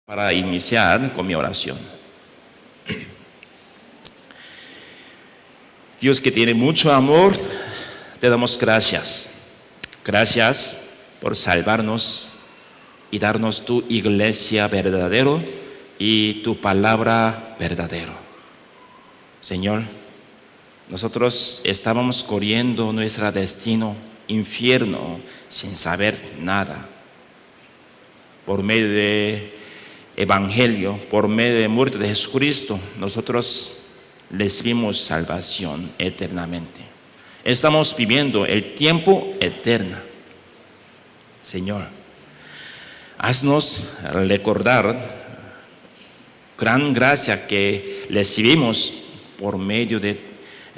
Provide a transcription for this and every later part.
Para iniciar con mi oración. Dios que tiene mucho amor, te damos gracias. Gracias por salvarnos y darnos tu iglesia verdadero y tu palabra verdadero. Señor, nosotros estábamos corriendo nuestro destino, infierno, sin saber nada. Por medio de Evangelio, por medio de muerte de Jesucristo, nosotros recibimos salvación eternamente. Estamos viviendo el tiempo eterno. Señor, haznos recordar gran gracia que recibimos por medio de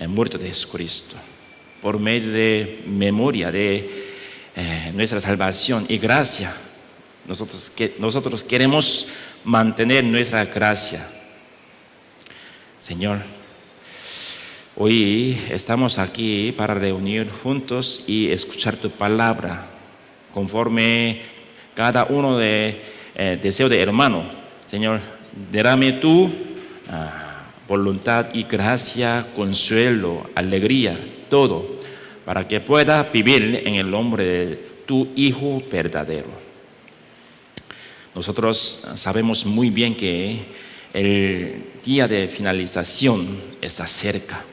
muerte de Jesucristo, por medio de memoria de nuestra salvación y gracia. Nosotros queremos mantener nuestra gracia. Señor, hoy estamos aquí para reunir juntos y escuchar tu palabra conforme cada uno de deseo de hermano. Señor, derrame tu voluntad y gracia, consuelo, alegría, todo, para que pueda vivir en el nombre de tu Hijo verdadero. Nosotros sabemos muy bien que el día de finalización está cerca.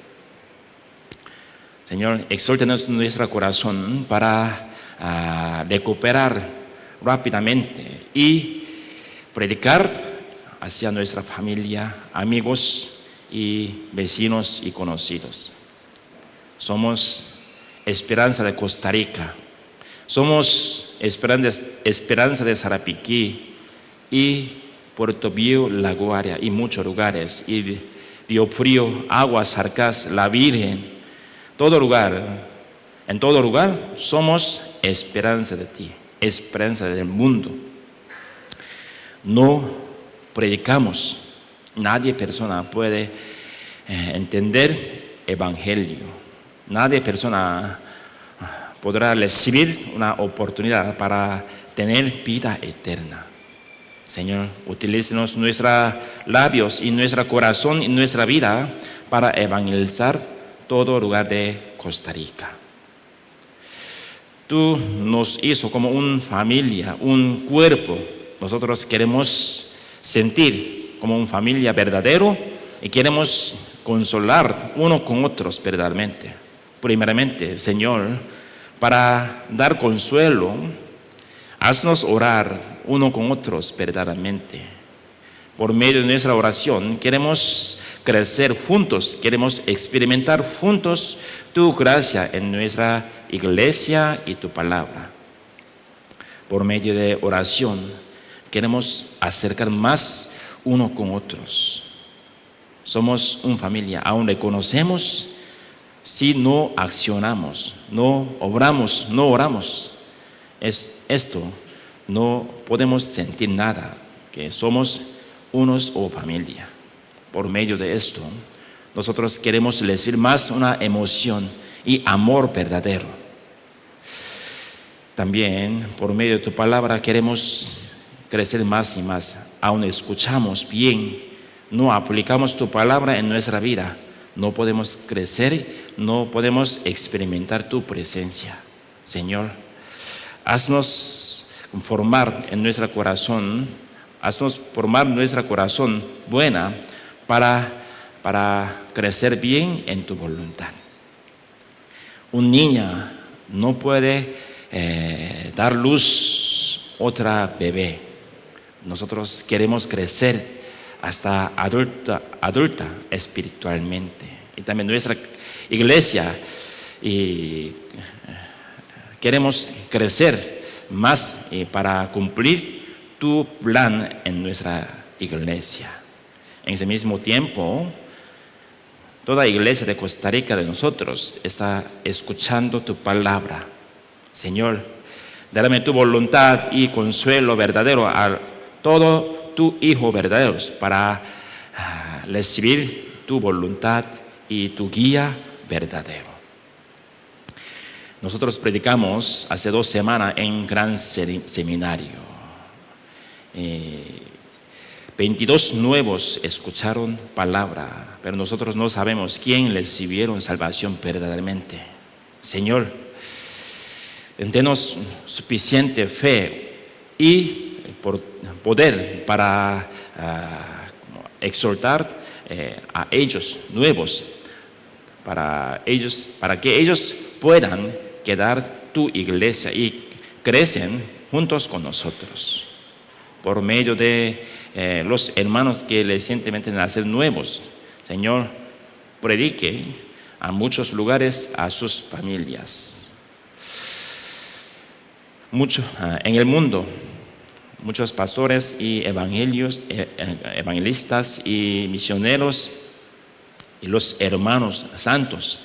Señor, exhórtanos nuestro corazón para recuperar rápidamente y predicar hacia nuestra familia, amigos y vecinos y conocidos. Somos esperanza de Costa Rica. Somos esperanza de Sarapiquí y Puerto Viejo, La Guaria y muchos lugares, y Río Frío, Aguas, Sarcás, La Virgen, todo lugar, en todo lugar somos esperanza de ti, esperanza del mundo. No predicamos, nadie persona puede entender evangelio, nadie persona podrá recibir una oportunidad para tener vida eterna. Señor, utilícenos nuestros labios y nuestro corazón y nuestra vida para evangelizar todo lugar de Costa Rica. Tú nos hizo como una familia, un cuerpo. Nosotros queremos sentir como una familia verdadero y queremos consolar uno con otros verdaderamente. Primeramente, Señor, para dar consuelo, haznos orar uno con otros verdaderamente. Por medio de nuestra oración queremos crecer juntos, queremos experimentar juntos tu gracia en nuestra iglesia y tu palabra. Por medio de oración queremos acercar más uno con otros. Somos una familia, aún reconocemos si no accionamos, no obramos, no oramos. Esto no podemos sentir nada, que somos unos o familia. Por medio de esto, nosotros queremos recibir más una emoción y amor verdadero. También, por medio de tu palabra, queremos crecer más y más. Aún escuchamos bien, no aplicamos tu palabra en nuestra vida, no podemos crecer, no podemos experimentar tu presencia. Señor, haznos formar en nuestro corazón, haznos formar nuestro corazón buena para crecer bien en tu voluntad. Un niño no puede dar luz otra bebé. Nosotros queremos crecer hasta adulta espiritualmente. Y también nuestra iglesia y queremos crecer más para cumplir tu plan en nuestra iglesia. En ese mismo tiempo, toda iglesia de Costa Rica de nosotros está escuchando tu palabra. Señor, dame tu voluntad y consuelo verdadero a todo tu Hijo verdaderos para recibir tu voluntad y tu guía verdadero. Nosotros predicamos hace 2 semanas en gran seminario. 22 nuevos escucharon palabra, pero nosotros no sabemos quién recibieron salvación verdaderamente. Señor, denos suficiente fe y poder para exhortar a ellos nuevos, para que ellos puedan quedar tu iglesia y crecen juntos con nosotros. Por medio de los hermanos que recientemente nacen nuevos, Señor, predique a muchos lugares a sus familias. En el mundo, muchos pastores y evangelistas y misioneros y los hermanos santos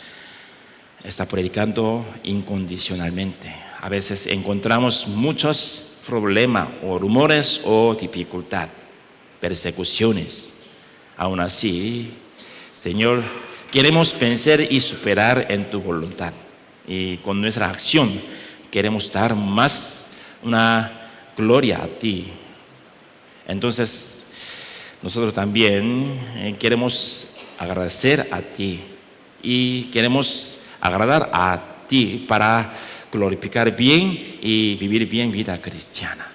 están predicando incondicionalmente. A veces encontramos muchos problemas o rumores o dificultad, persecuciones. Aún así, Señor, queremos vencer y superar en tu voluntad. Y con nuestra acción queremos dar más una gloria a ti. Entonces, nosotros también queremos agradecer a ti y queremos agradar a ti para glorificar bien y vivir bien vida cristiana.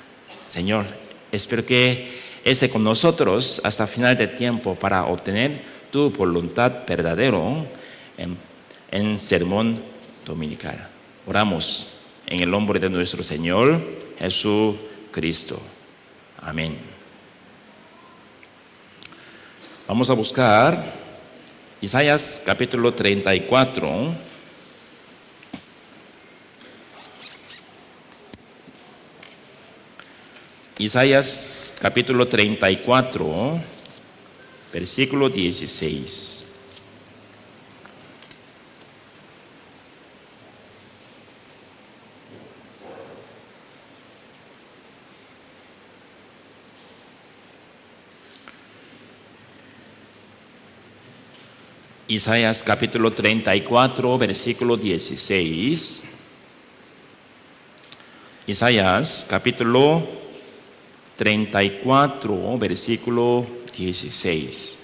Señor, espero que esté con nosotros hasta final de tiempo para obtener tu voluntad verdadero en sermón dominical. Oramos en el nombre de nuestro Señor Jesucristo. Amén. Vamos a buscar Isaías capítulo 34. Isaías capítulo 34, versículo 16. Isaías capítulo 34, versículo 16. Isaías capítulo 34, versículo 16.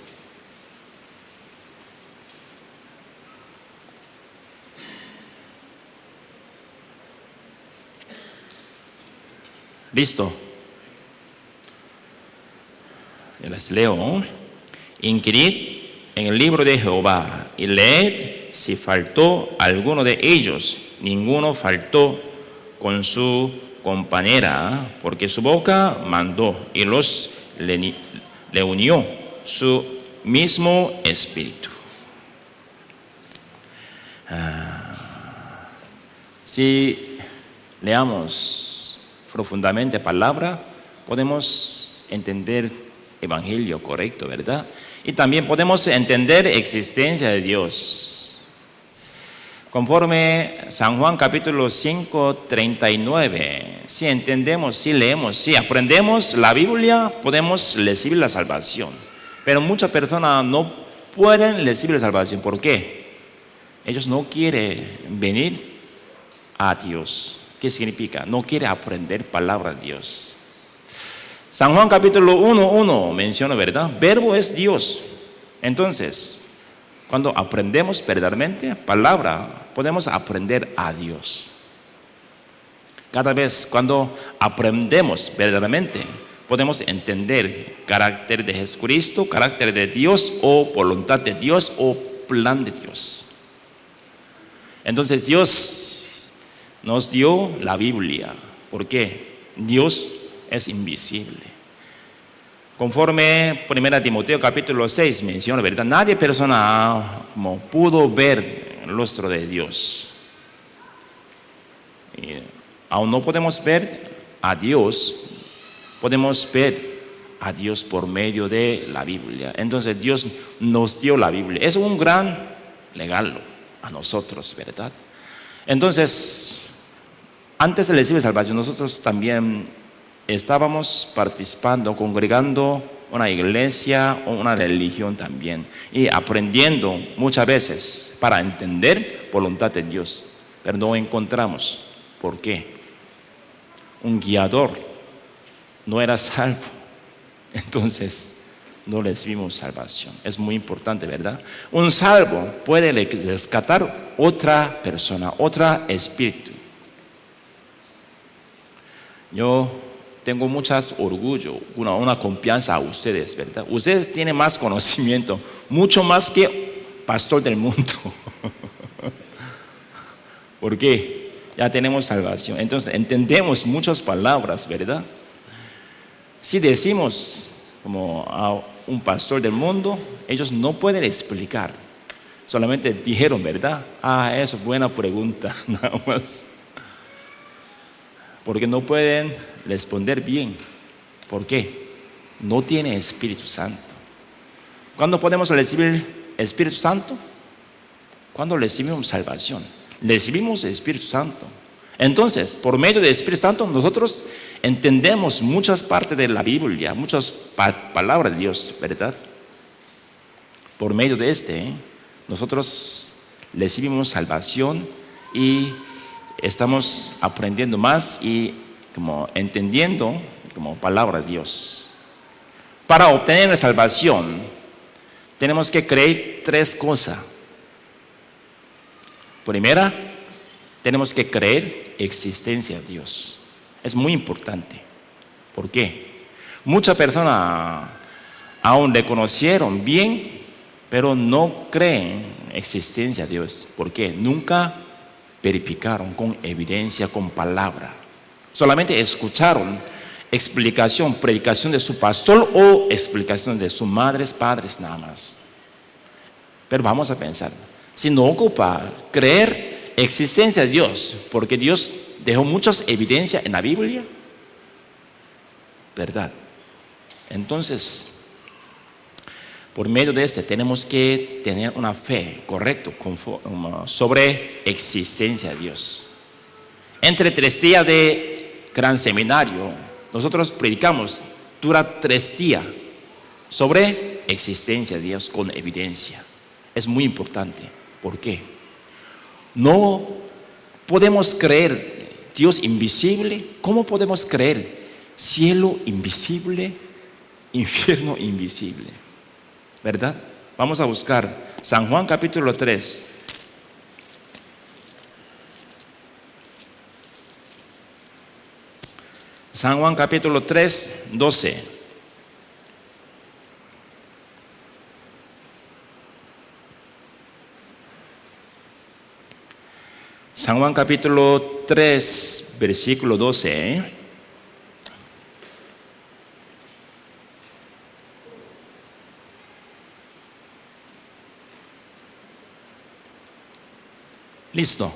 ¿Listo? Yo les leo. Inquirid en el libro de Jehová y leed si faltó alguno de ellos. Ninguno faltó con su compañera, porque su boca mandó y le unió su mismo espíritu. Si leamos profundamente palabra, podemos entender evangelio correcto, ¿verdad? Y también podemos entender existencia de Dios. Conforme San Juan capítulo 5, 39, si entendemos, si leemos, si aprendemos la Biblia, podemos recibir la salvación. Pero muchas personas no pueden recibir la salvación. ¿Por qué? Ellos no quieren venir a Dios. ¿Qué significa? No quieren aprender palabra de Dios. San Juan capítulo 1 menciona, ¿verdad? Verbo es Dios. Entonces, cuando aprendemos verdaderamente palabra, podemos aprender a Dios. Cada vez cuando aprendemos verdaderamente, podemos entender carácter de Jesucristo, carácter de Dios o voluntad de Dios o plan de Dios. Entonces Dios nos dio la Biblia. ¿Por qué? Dios es invisible. Conforme 1 Timoteo capítulo 6 menciona, ¿verdad? Nadie persona pudo ver el rostro de Dios. Y aún no podemos ver a Dios, podemos ver a Dios por medio de la Biblia. Entonces Dios nos dio la Biblia. Es un gran regalo a nosotros, ¿verdad? Entonces, antes de recibir salvación, nosotros también estábamos participando, congregando una iglesia o una religión también y aprendiendo muchas veces para entender voluntad de Dios, pero no encontramos. ¿Por qué? Un guiador no era salvo. entonces no recibimos salvación. Es muy importante, ¿verdad? Un salvo puede rescatar otra persona, otro espíritu. Yo tengo mucho orgullo, una confianza a ustedes, ¿verdad? Ustedes tienen más conocimiento, mucho más que pastor del mundo. ¿Por qué? Ya tenemos salvación. Entonces entendemos muchas palabras, ¿verdad? Si decimos como a un pastor del mundo, ellos no pueden explicar. Solamente dijeron, ¿verdad? Eso es buena pregunta, nada más. Porque no pueden responder bien. ¿Por qué? No tiene Espíritu Santo. ¿Cuándo podemos recibir Espíritu Santo? Cuando recibimos salvación. Recibimos el Espíritu Santo. Entonces, por medio del Espíritu Santo, nosotros entendemos muchas partes de la Biblia, muchas palabras de Dios, ¿verdad? Por medio de nosotros recibimos salvación y estamos aprendiendo más y como entendiendo como palabra de Dios. Para obtener la salvación, tenemos que creer 3 cosas. Primera, tenemos que creer existencia de Dios. Es muy importante. ¿Por qué? Muchas personas aún le conocieron bien, pero no creen existencia de Dios. ¿Por qué? Nunca verificaron con evidencia, con palabra. Solamente escucharon explicación, predicación de su pastor o explicación de sus madres, padres, nada más. Pero vamos a pensar, si no ocupa creer existencia de Dios, porque Dios dejó muchas evidencias en la Biblia, ¿verdad? Entonces, por medio de tenemos que tener una fe correcta sobre existencia de Dios. Entre 3 días de gran seminario, nosotros predicamos, dura 3 días, sobre existencia de Dios con evidencia. Es muy importante. ¿Por qué? No podemos creer Dios invisible. ¿Cómo podemos creer cielo invisible, infierno invisible? ¿Verdad? Vamos a buscar San Juan capítulo 3. San Juan capítulo 3, 12. San Juan capítulo 3, versículo 12. Listo.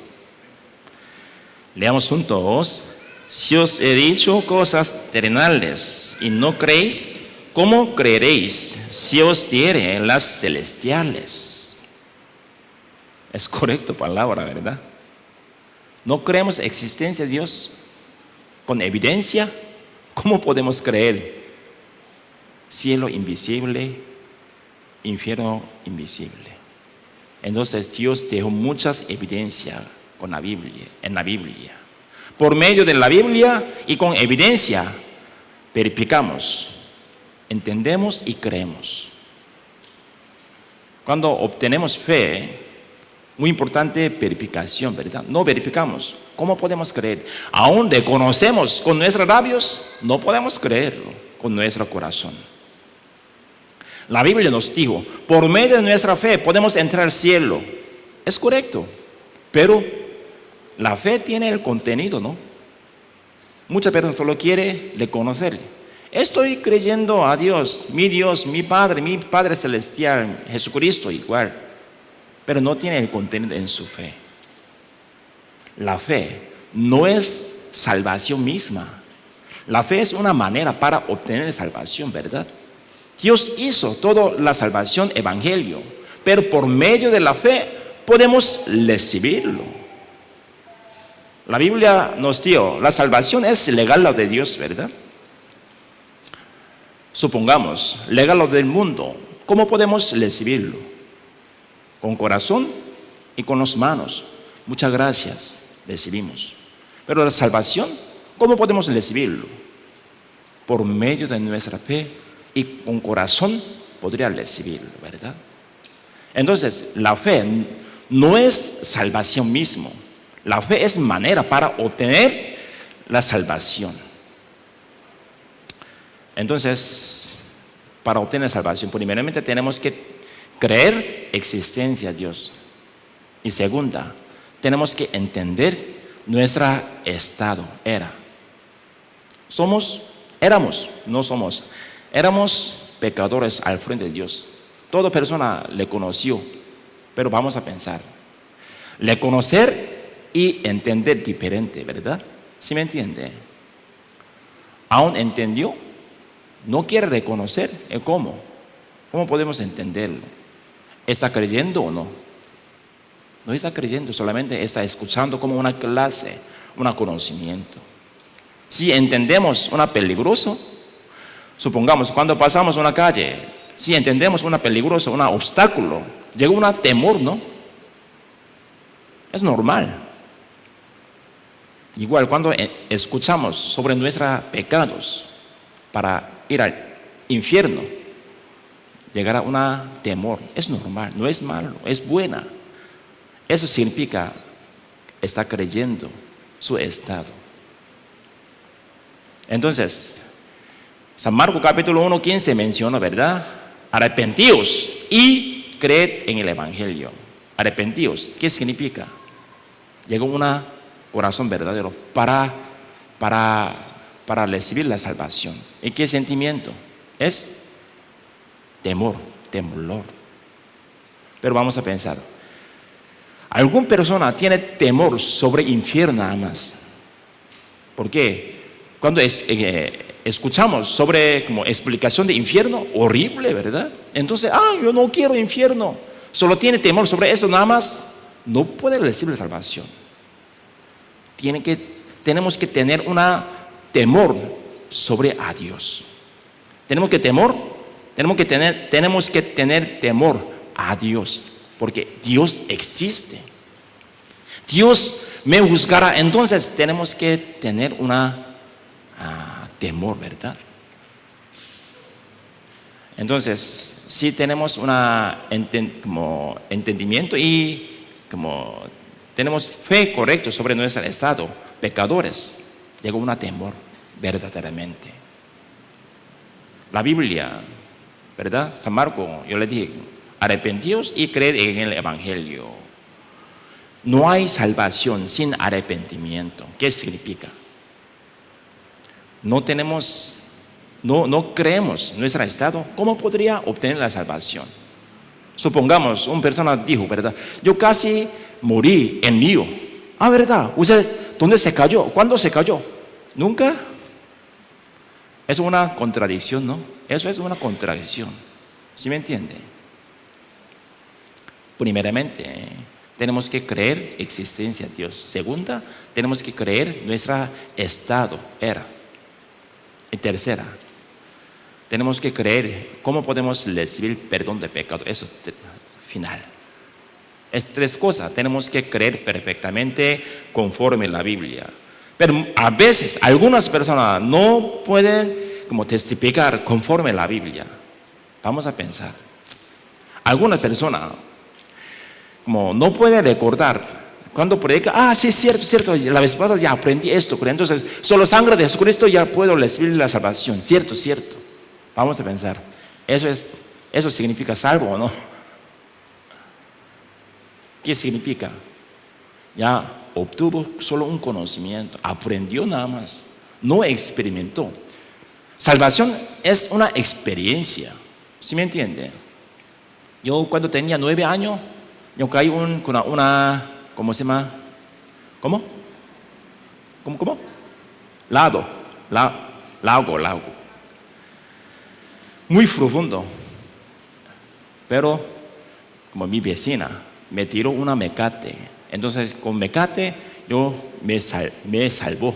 Leamos juntos. Si os he dicho cosas terrenales y no creéis, ¿cómo creeréis si os diere las celestiales? Es correcto palabra, ¿verdad? No creemos existencia de Dios con evidencia. ¿Cómo podemos creer cielo invisible, infierno invisible? Entonces Dios dejó muchas evidencias en la Biblia. Por medio de la Biblia y con evidencia verificamos, entendemos y creemos. Cuando obtenemos fe, muy importante verificación, ¿verdad? No verificamos. ¿Cómo podemos creer? Aún reconocemos con nuestros labios, no podemos creerlo con nuestro corazón. La Biblia nos dijo, por medio de nuestra fe podemos entrar al cielo. Es correcto, pero la fe tiene el contenido, ¿no? Muchas personas solo quieren reconocer. Estoy creyendo a Dios, mi Padre celestial, Jesucristo igual, pero no tiene el contenido en su fe. La fe no es salvación misma. La fe es una manera para obtener salvación, ¿verdad? Dios hizo toda la salvación, evangelio, pero por medio de la fe podemos recibirlo. La Biblia nos dio, la salvación es legal lo de Dios, ¿verdad? Supongamos, legal lo del mundo, ¿cómo podemos recibirlo? Con corazón y con las manos. Muchas gracias, recibimos. Pero la salvación, ¿cómo podemos recibirlo? Por medio de nuestra fe y con corazón podría recibirlo, ¿verdad? Entonces, la fe no es salvación mismo. La fe es manera para obtener la salvación. Entonces, para obtener salvación, primeramente tenemos que creer existencia de Dios. Y segunda, tenemos que entender nuestro estado. Éramos pecadores al frente de Dios. Toda persona le conoció, pero vamos a pensar. Le conocer y entender diferente, ¿verdad? ¿Sí me entiende? Aún entendió, no quiere reconocer. ¿Cómo? ¿Cómo podemos entenderlo? ¿Está creyendo o no? No está creyendo, solamente está escuchando como una clase, un conocimiento. Si entendemos una peligroso, supongamos cuando pasamos una calle, si entendemos una peligroso, un obstáculo, llega un temor, ¿no? Es normal. Igual cuando escuchamos sobre nuestros pecados para ir al infierno, llegará un temor. Es normal, no es malo, es buena. Eso significa está creyendo su estado. Entonces, San Marcos capítulo 1:15 menciona, ¿verdad? Arrepentíos y creed en el Evangelio. Arrepentíos, ¿qué significa? Llegó un corazón verdadero para recibir la salvación. ¿Y qué sentimiento? Es temor. Pero vamos a pensar. Alguna persona tiene temor sobre el infierno nada más. ¿Por qué? Cuando escuchamos sobre como explicación de infierno, horrible, ¿verdad? Entonces, yo no quiero infierno. Solo tiene temor sobre eso nada más. No puede recibir la salvación. Tenemos que tener temor sobre a Dios. Tenemos que tener temor a Dios. Porque Dios existe. Dios me juzgará. Entonces tenemos que tener temor, ¿verdad? Entonces, si tenemos como entendimiento y como tenemos fe correcta sobre nuestro estado, pecadores, llegó un temor verdaderamente. La Biblia, ¿verdad? San Marcos, yo le dije, arrepentíos y creed en el Evangelio. No hay salvación sin arrepentimiento. ¿Qué significa? No creemos en nuestro estado. ¿Cómo podría obtener la salvación? Supongamos, una persona dijo, ¿verdad? Yo casi morí en lío. ¿Verdad? ¿Usted dónde se cayó? ¿Cuándo se cayó? ¿Nunca? Es una contradicción, ¿no? Eso es una contradicción. ¿Sí me entiende? Primeramente, tenemos que creer existencia de Dios. Segunda, tenemos que creer nuestro estado. Y tercera, tenemos que creer cómo podemos recibir perdón de pecado. Eso es final. Es tres cosas. Tenemos que creer perfectamente conforme a la Biblia. Pero a veces algunas personas no pueden como testificar conforme a la Biblia. Vamos a pensar. Algunas personas como no pueden recordar cuando predica, sí, cierto, la vez pasada ya aprendí esto, pero entonces solo sangre de Jesucristo ya puedo recibir la salvación. Cierto. Vamos a pensar, ¿eso significa salvo o no? ¿Qué significa? Ya obtuvo solo un conocimiento, aprendió nada más, no experimentó. Salvación es una experiencia, ¿sí me entiende? Yo cuando tenía 9 años, yo caí con ¿cómo se llama? ¿Cómo? Lago. Muy profundo. Pero como mi vecina me tiró una mecate. Entonces con mecate yo me salvó.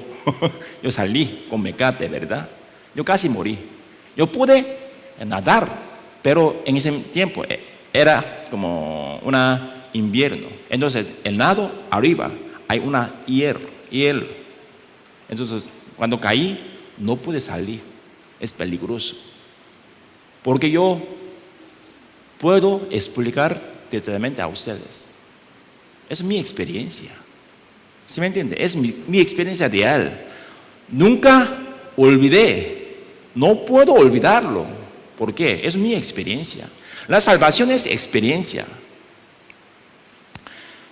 Yo salí con mecate, ¿verdad? Yo casi morí. Yo pude nadar, pero en ese tiempo era como invierno. Entonces el nado arriba hay hielo. Entonces cuando caí no pude salir. Es peligroso. porque yo puedo explicar detalladamente a ustedes. Es mi experiencia. ¿Sí me entiende? Es mi experiencia real. Nunca olvidé. No puedo olvidarlo. ¿Por qué? Es mi experiencia. La salvación es experiencia.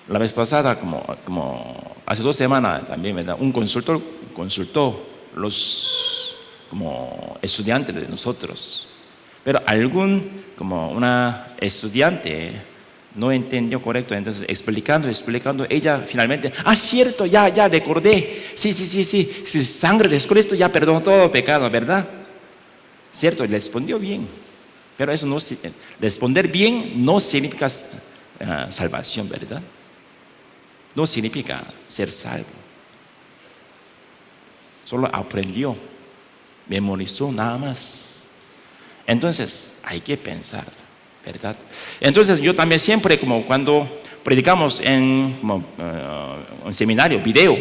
La vez pasada, como hace 2 semanas también, ¿verdad? Un consultor consultó los como estudiantes de nosotros. Pero como una estudiante no entendió correcto, entonces explicando, ella finalmente, cierto, ya recordé, sí, sangre de Cristo ya perdonó todo pecado, ¿verdad? Cierto, respondió bien, pero eso no, responder bien no significa salvación, ¿verdad? No significa ser salvo. Solo aprendió, memorizó nada más. Entonces hay que pensar, ¿verdad? Entonces yo también siempre, como cuando predicamos en un seminario, video,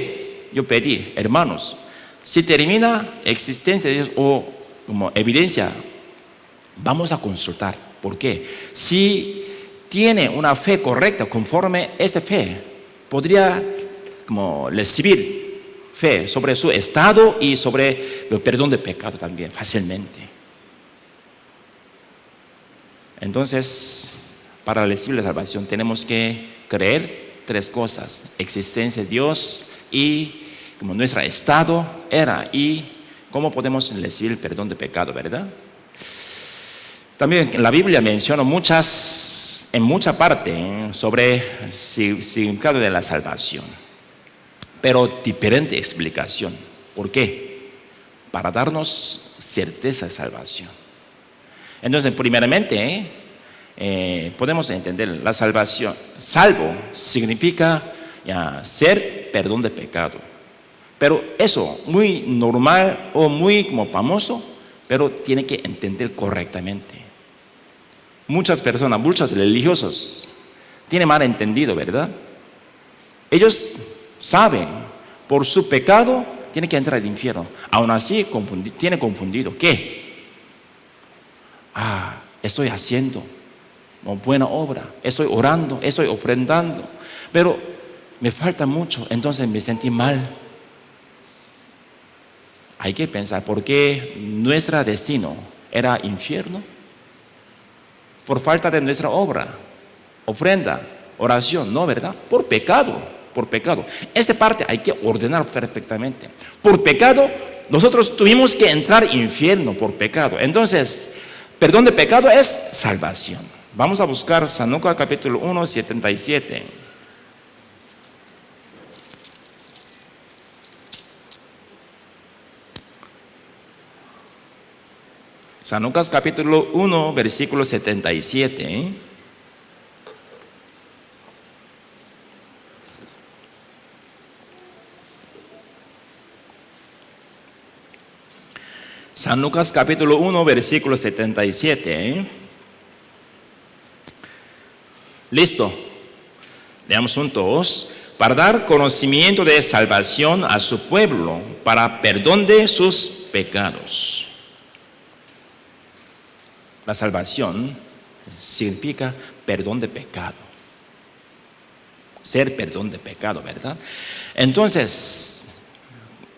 yo pedí, hermanos, si termina existencia de Dios o como evidencia, vamos a consultar. ¿Por qué? Si tiene una fe correcta, conforme esta fe, podría como recibir fe sobre su estado y sobre el perdón de pecado también, fácilmente. Entonces, para recibir la salvación tenemos que creer 3 cosas: existencia de Dios y como nuestro estado era y cómo podemos recibir el perdón de pecado, ¿verdad? También la Biblia menciona en mucha parte sobre el significado de la salvación, pero diferente explicación. ¿Por qué? Para darnos certeza de salvación. Entonces, primeramente, podemos entender la salvación. Salvo significa ser perdón de pecado. Pero eso, muy normal o muy como famoso, pero tiene que entender correctamente. Muchas personas, muchos religiosos, tienen mal entendido, ¿verdad? Ellos saben, por su pecado, tienen que entrar al infierno. Aún así, tiene confundido. ¿Qué? Estoy haciendo buena obra, estoy orando, estoy ofrendando, pero me falta mucho, entonces me sentí mal. Hay que pensar, ¿por qué nuestro destino era infierno? Por falta de nuestra obra, ofrenda, oración, ¿no, verdad? Por pecado. Esta parte hay que ordenar perfectamente. Por pecado, nosotros tuvimos que entrar al infierno por pecado. Entonces, perdón de pecado es salvación. Vamos a buscar San Lucas capítulo 1, 77. San Lucas capítulo 1, versículo 77. San Lucas capítulo 1, versículo 77. Listo. Leamos juntos. Para dar conocimiento de salvación a su pueblo, para perdón de sus pecados. La salvación significa perdón de pecado. Ser perdón de pecado, ¿verdad? Entonces,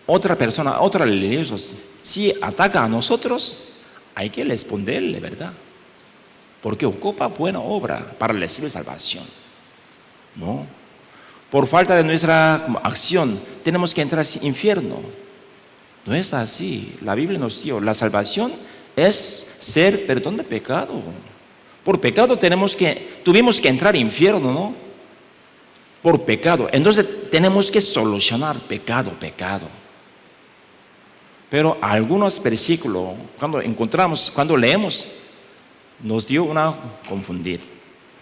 otra persona, otra religiosa, si ataca a nosotros, hay que responderle, ¿verdad? Porque ocupa buena obra para recibir salvación. No. Por falta de nuestra acción, tenemos que entrar al infierno. No es así. La Biblia nos dio, la salvación es ser perdón de pecado. Por pecado tuvimos que entrar al infierno, ¿no? Por pecado. Entonces tenemos que solucionar pecado. Pero algunos versículos, cuando leemos, nos dio una confundir.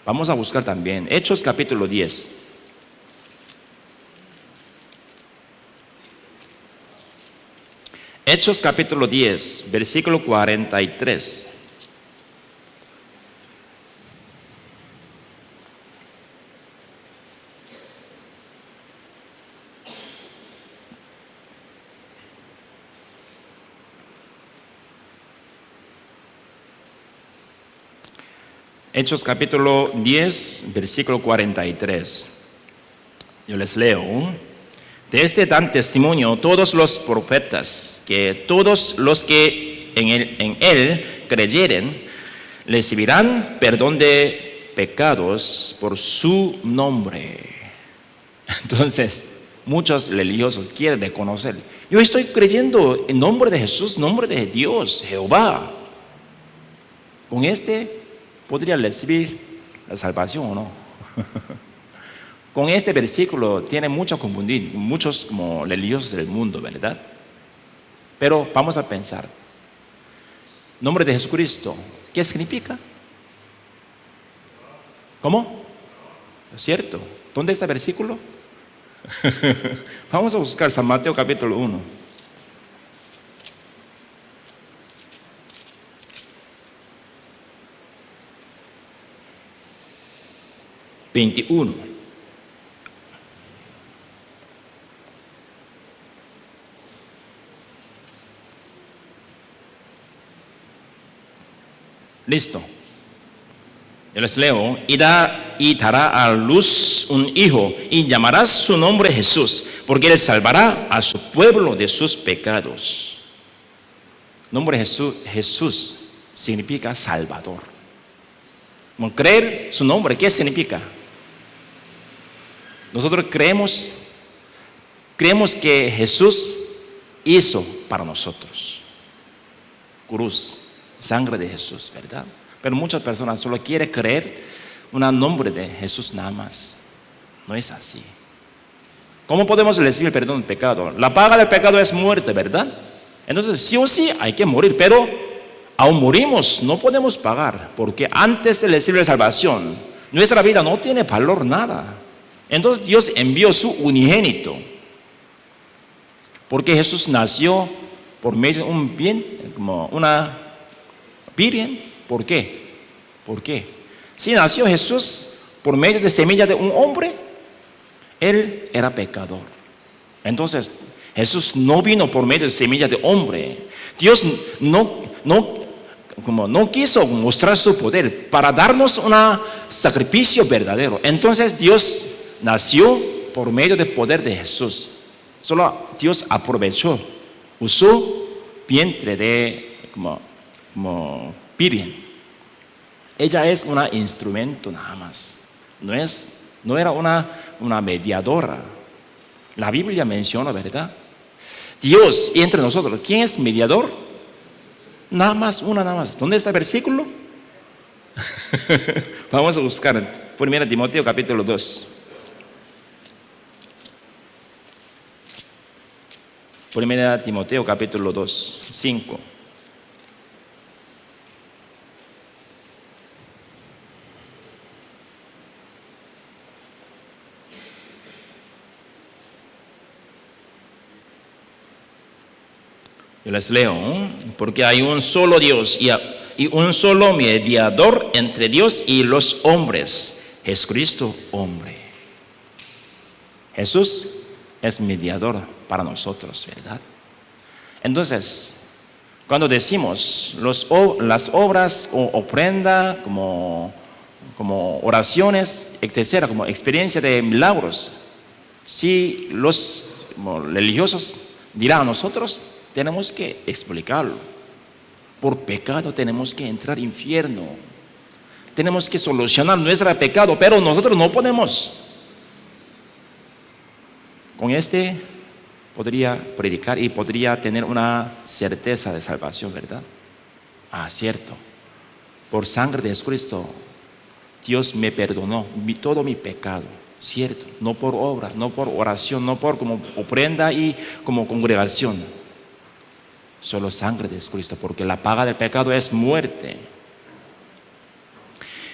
Vamos a buscar también Hechos capítulo 10. Hechos capítulo 10, versículo 43. Hechos capítulo 10, versículo 43. Yo les leo. De este dan testimonio todos los profetas, que todos los que en él creyeren recibirán perdón de pecados por su nombre. Entonces, muchos religiosos quieren reconocer: yo estoy creyendo en nombre de Jesús, nombre de Dios, Jehová. Con este podría recibir la salvación o no. Con este versículo tiene mucho que confundir muchos como religiosos del mundo, ¿verdad? Pero vamos a pensar. Nombre de Jesucristo, ¿qué significa? ¿Cómo? ¿Es cierto? ¿Dónde está el versículo? Vamos a buscar San Mateo capítulo 1. (21) Listo. Yo les leo. Y dará a luz un hijo, y llamarás su nombre Jesús, porque él salvará a su pueblo de sus pecados. Nombre Jesús significa Salvador. Como creer su nombre, ¿qué significa? Nosotros creemos que Jesús hizo para nosotros. Cruz, sangre de Jesús, ¿verdad? Pero muchas personas solo quieren creer un nombre de Jesús nada más. No es así. ¿Cómo podemos recibir perdón del pecado? La paga del pecado es muerte, ¿verdad? Entonces, sí o sí hay que morir, pero aún morimos, no podemos pagar, porque antes de recibir la salvación, nuestra vida no tiene valor nada. Entonces Dios envió su unigénito, porque Jesús nació por medio de un bien, como una virgen. ¿Por qué? ¿Por qué? Si nació Jesús por medio de semilla de un hombre, él era pecador. Entonces Jesús no vino por medio de semilla de hombre. Dios no quiso mostrar su poder para darnos un sacrificio verdadero. Entonces Dios nació por medio del poder de Jesús. Solo Dios aprovechó, usó vientre de como virgen. Ella es un instrumento nada más. No era una mediadora. La Biblia menciona, ¿verdad? Dios y entre nosotros, ¿quién es mediador? Nada más. ¿Dónde está el versículo? Vamos a buscar 1 Timoteo capítulo 2. 1 Timoteo capítulo 2, 5. Yo les leo. Porque hay un solo Dios y un solo mediador entre Dios y los hombres, Jesucristo hombre. Jesús es mediador para nosotros, ¿verdad? Entonces, cuando decimos las obras o ofrenda como oraciones, etcétera, como experiencia de milagros, si los religiosos dirán a nosotros, tenemos que explicarlo. Por pecado tenemos que entrar al infierno. Tenemos que solucionar nuestro pecado, pero nosotros no podemos. Con este podría predicar y podría tener una certeza de salvación, ¿verdad? Cierto. Por sangre de Jesucristo, Dios me perdonó todo mi pecado. Cierto. No por obra, no por oración, no por como ofrenda y como congregación. Solo sangre de Jesucristo, porque la paga del pecado es muerte.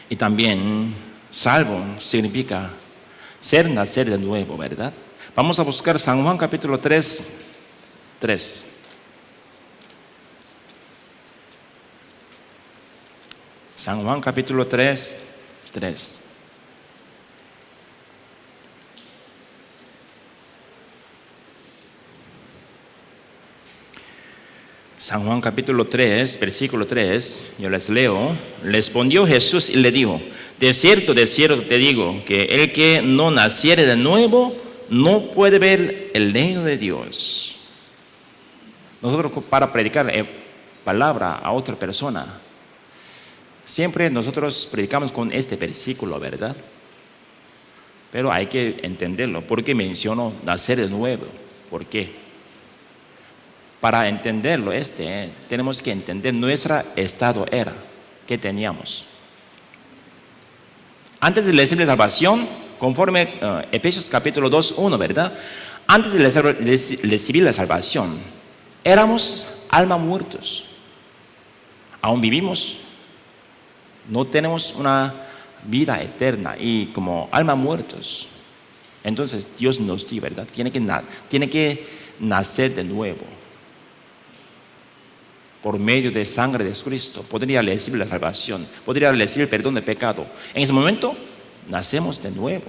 Y también salvo significa nacer de nuevo, ¿verdad? Vamos a buscar San Juan capítulo 3. San Juan capítulo 3. San Juan capítulo 3, versículo 3, yo les leo. Respondió Jesús y le dijo: de cierto te digo, que el que no naciere de nuevo no puede ver el reino de Dios. Nosotros, para predicar palabra a otra persona, siempre nosotros predicamos con este versículo, ¿verdad? Pero hay que entenderlo. ¿Por qué menciono nacer de nuevo? ¿Por qué? Para entenderlo, tenemos que entender nuestro estado que teníamos. Antes de recibir la salvación, conforme Efesios capítulo 2, 1, ¿verdad? Antes de recibir la salvación, éramos alma muertos. Aún vivimos, no tenemos una vida eterna y como alma muertos. Entonces Dios nos dio, ¿verdad? Tiene que nacer de nuevo. Por medio de sangre de Cristo, podría recibir la salvación, podría recibir perdón de pecado. En ese momento, nacemos de nuevo.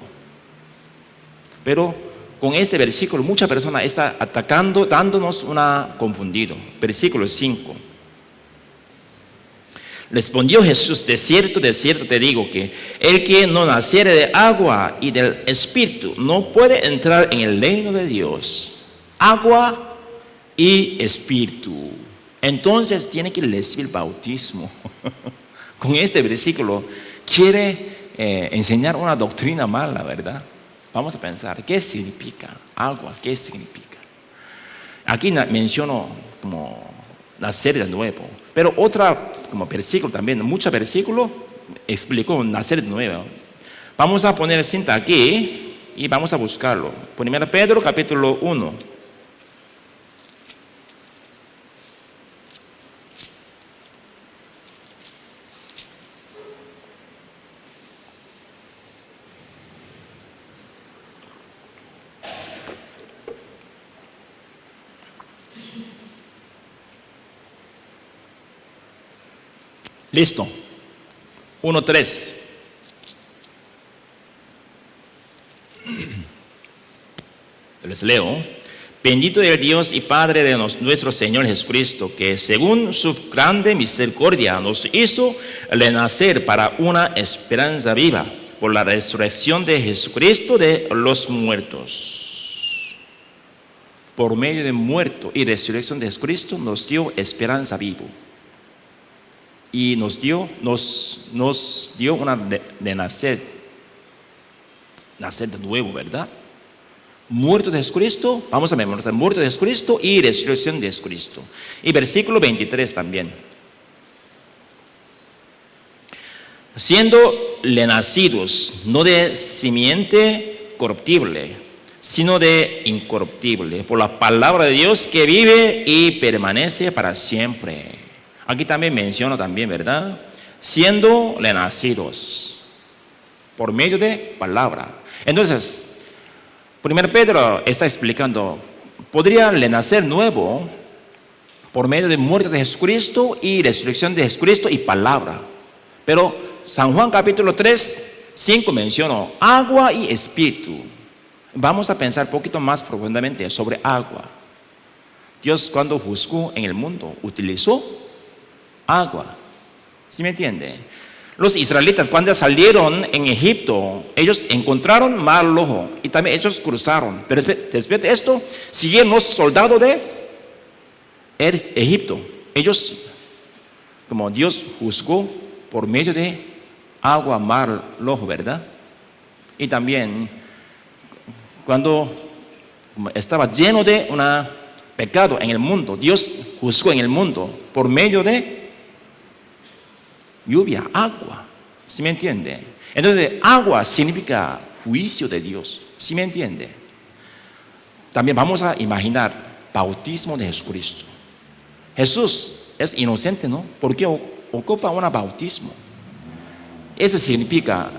Pero con este versículo, muchas personas están atacando, dándonos una confundido. Versículo 5. Respondió Jesús: de cierto te digo, que el que no naciere de agua y del Espíritu no puede entrar en el reino de Dios. Agua y Espíritu. Entonces tiene que recibir bautismo. Con este versículo quiere enseñar una doctrina mala, ¿verdad? Vamos a pensar, ¿qué significa agua? ¿Qué significa? Aquí menciono como nacer de nuevo, pero otra como versículo también, muchos versículos explicó nacer de nuevo. Vamos a poner cinta aquí y vamos a buscarlo. 1 Pedro capítulo 1. Listo. 1:3. Les leo. Bendito es el Dios y Padre de nuestro Señor Jesucristo, que según su grande misericordia nos hizo renacer para una esperanza viva por la resurrección de Jesucristo de los muertos. Por medio de muerto y resurrección de Jesucristo nos dio esperanza viva. Y nos dio una de nacer de nuevo, ¿verdad? Muerto de Jesucristo, vamos a memorizar, muerto de Jesucristo y resurrección de Jesucristo. Y versículo 23 también. Siendo renacidos, no de simiente corruptible, sino de incorruptible, por la palabra de Dios que vive y permanece para siempre. Aquí también menciona también, ¿verdad? Siendo renacidos por medio de palabra. Entonces, 1 Pedro está explicando, podría renacer nuevo por medio de muerte de Jesucristo y resurrección de Jesucristo y palabra. Pero San Juan capítulo 3, 5 mencionó agua y espíritu. Vamos a pensar un poquito más profundamente sobre agua. Dios, cuando juzgó en el mundo, utilizó agua. ¿Sí me entiende? Los israelitas, cuando salieron en Egipto, ellos encontraron mar rojo y también ellos cruzaron. Pero después de esto, siguieron los soldados de Egipto. Ellos, como Dios juzgó por medio de agua, mar rojo, ¿verdad? Y también, cuando estaba lleno de un pecado en el mundo, Dios juzgó en el mundo por medio de lluvia, agua. ¿Sí me entiende? Entonces, agua significa juicio de Dios. ¿Sí me entiende? También vamos a imaginar bautismo de Jesucristo. Jesús es inocente, ¿no? ¿Por qué ocupa un bautismo? Eso significa,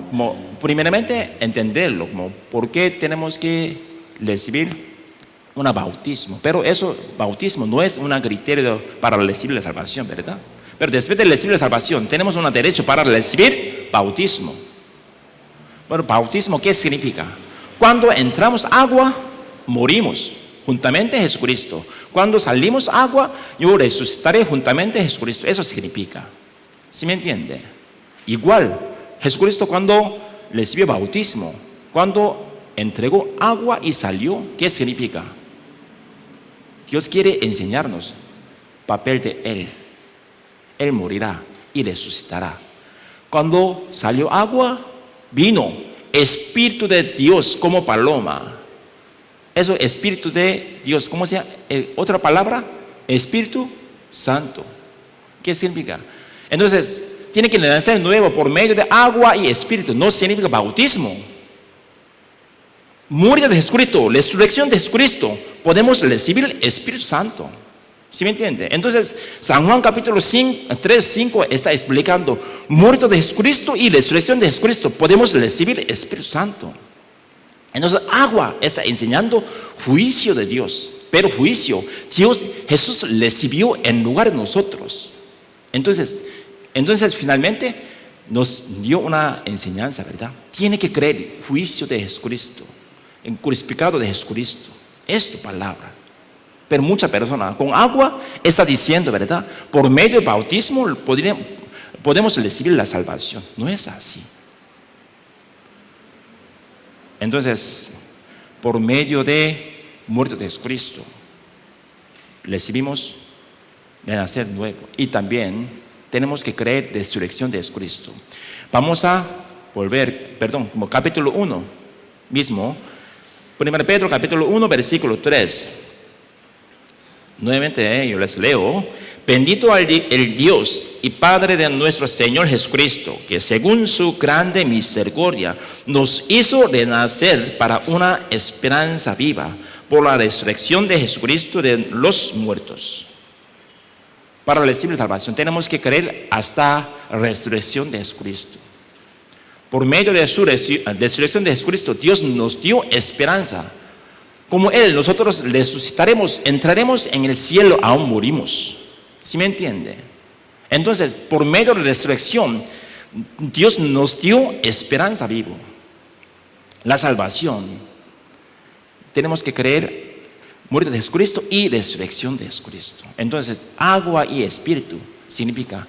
como, primeramente, entenderlo, como por qué tenemos que recibir un bautismo. Pero eso, bautismo, no es un criterio para recibir la salvación, ¿verdad? Pero después de recibir la salvación, tenemos un derecho para recibir bautismo. Bueno, bautismo, ¿qué significa? Cuando entramos agua, morimos juntamente a Jesucristo. Cuando salimos agua, yo resucitaré juntamente a Jesucristo. Eso significa. ¿Sí me entiende? Igual, Jesucristo cuando recibió bautismo, cuando entregó agua y salió, ¿qué significa? Dios quiere enseñarnos papel de Él. Él morirá y resucitará. Cuando salió agua, vino Espíritu de Dios como paloma. Eso, Espíritu de Dios, ¿cómo se llama? Otra palabra, Espíritu Santo. ¿Qué significa? Entonces, tiene que nacer nuevo por medio de agua y Espíritu. No significa bautismo. Muerte de Jesucristo, resurrección de Jesucristo, podemos recibir el Espíritu Santo. ¿Sí me entiende? Entonces, San Juan capítulo 3, 5 está explicando muerte de Jesucristo y resurrección de Jesucristo, podemos recibir el Espíritu Santo. Entonces, agua está enseñando juicio de Dios, pero juicio, Jesús recibió en lugar de nosotros. Entonces finalmente nos dio una enseñanza, ¿verdad? Tiene que creer juicio de Jesucristo, en crucificado de Jesucristo. Es tu palabra. Pero muchas personas con agua está diciendo, ¿verdad? Por medio del bautismo podemos recibir la salvación. No es así. Entonces, por medio de muerte de Jesucristo, recibimos de nacer nuevo. Y también tenemos que creer resurrección de Jesucristo. Vamos a volver, como capítulo 1 mismo, 1 Pedro capítulo 1, versículo 3. Nuevamente yo les leo: bendito el Dios y Padre de nuestro Señor Jesucristo, que según su grande misericordia nos hizo renacer para una esperanza viva por la resurrección de Jesucristo de los muertos. Para recibir salvación tenemos que creer hasta la resurrección de Jesucristo. Por medio de su resurrección de Jesucristo, Dios nos dio esperanza. Como Él, nosotros resucitaremos, entraremos en el cielo, aún morimos. ¿Sí me entiende? Entonces, por medio de la resurrección, Dios nos dio esperanza viva. La salvación, tenemos que creer muerte de Jesucristo y resurrección de Jesucristo. Entonces, agua y espíritu significa,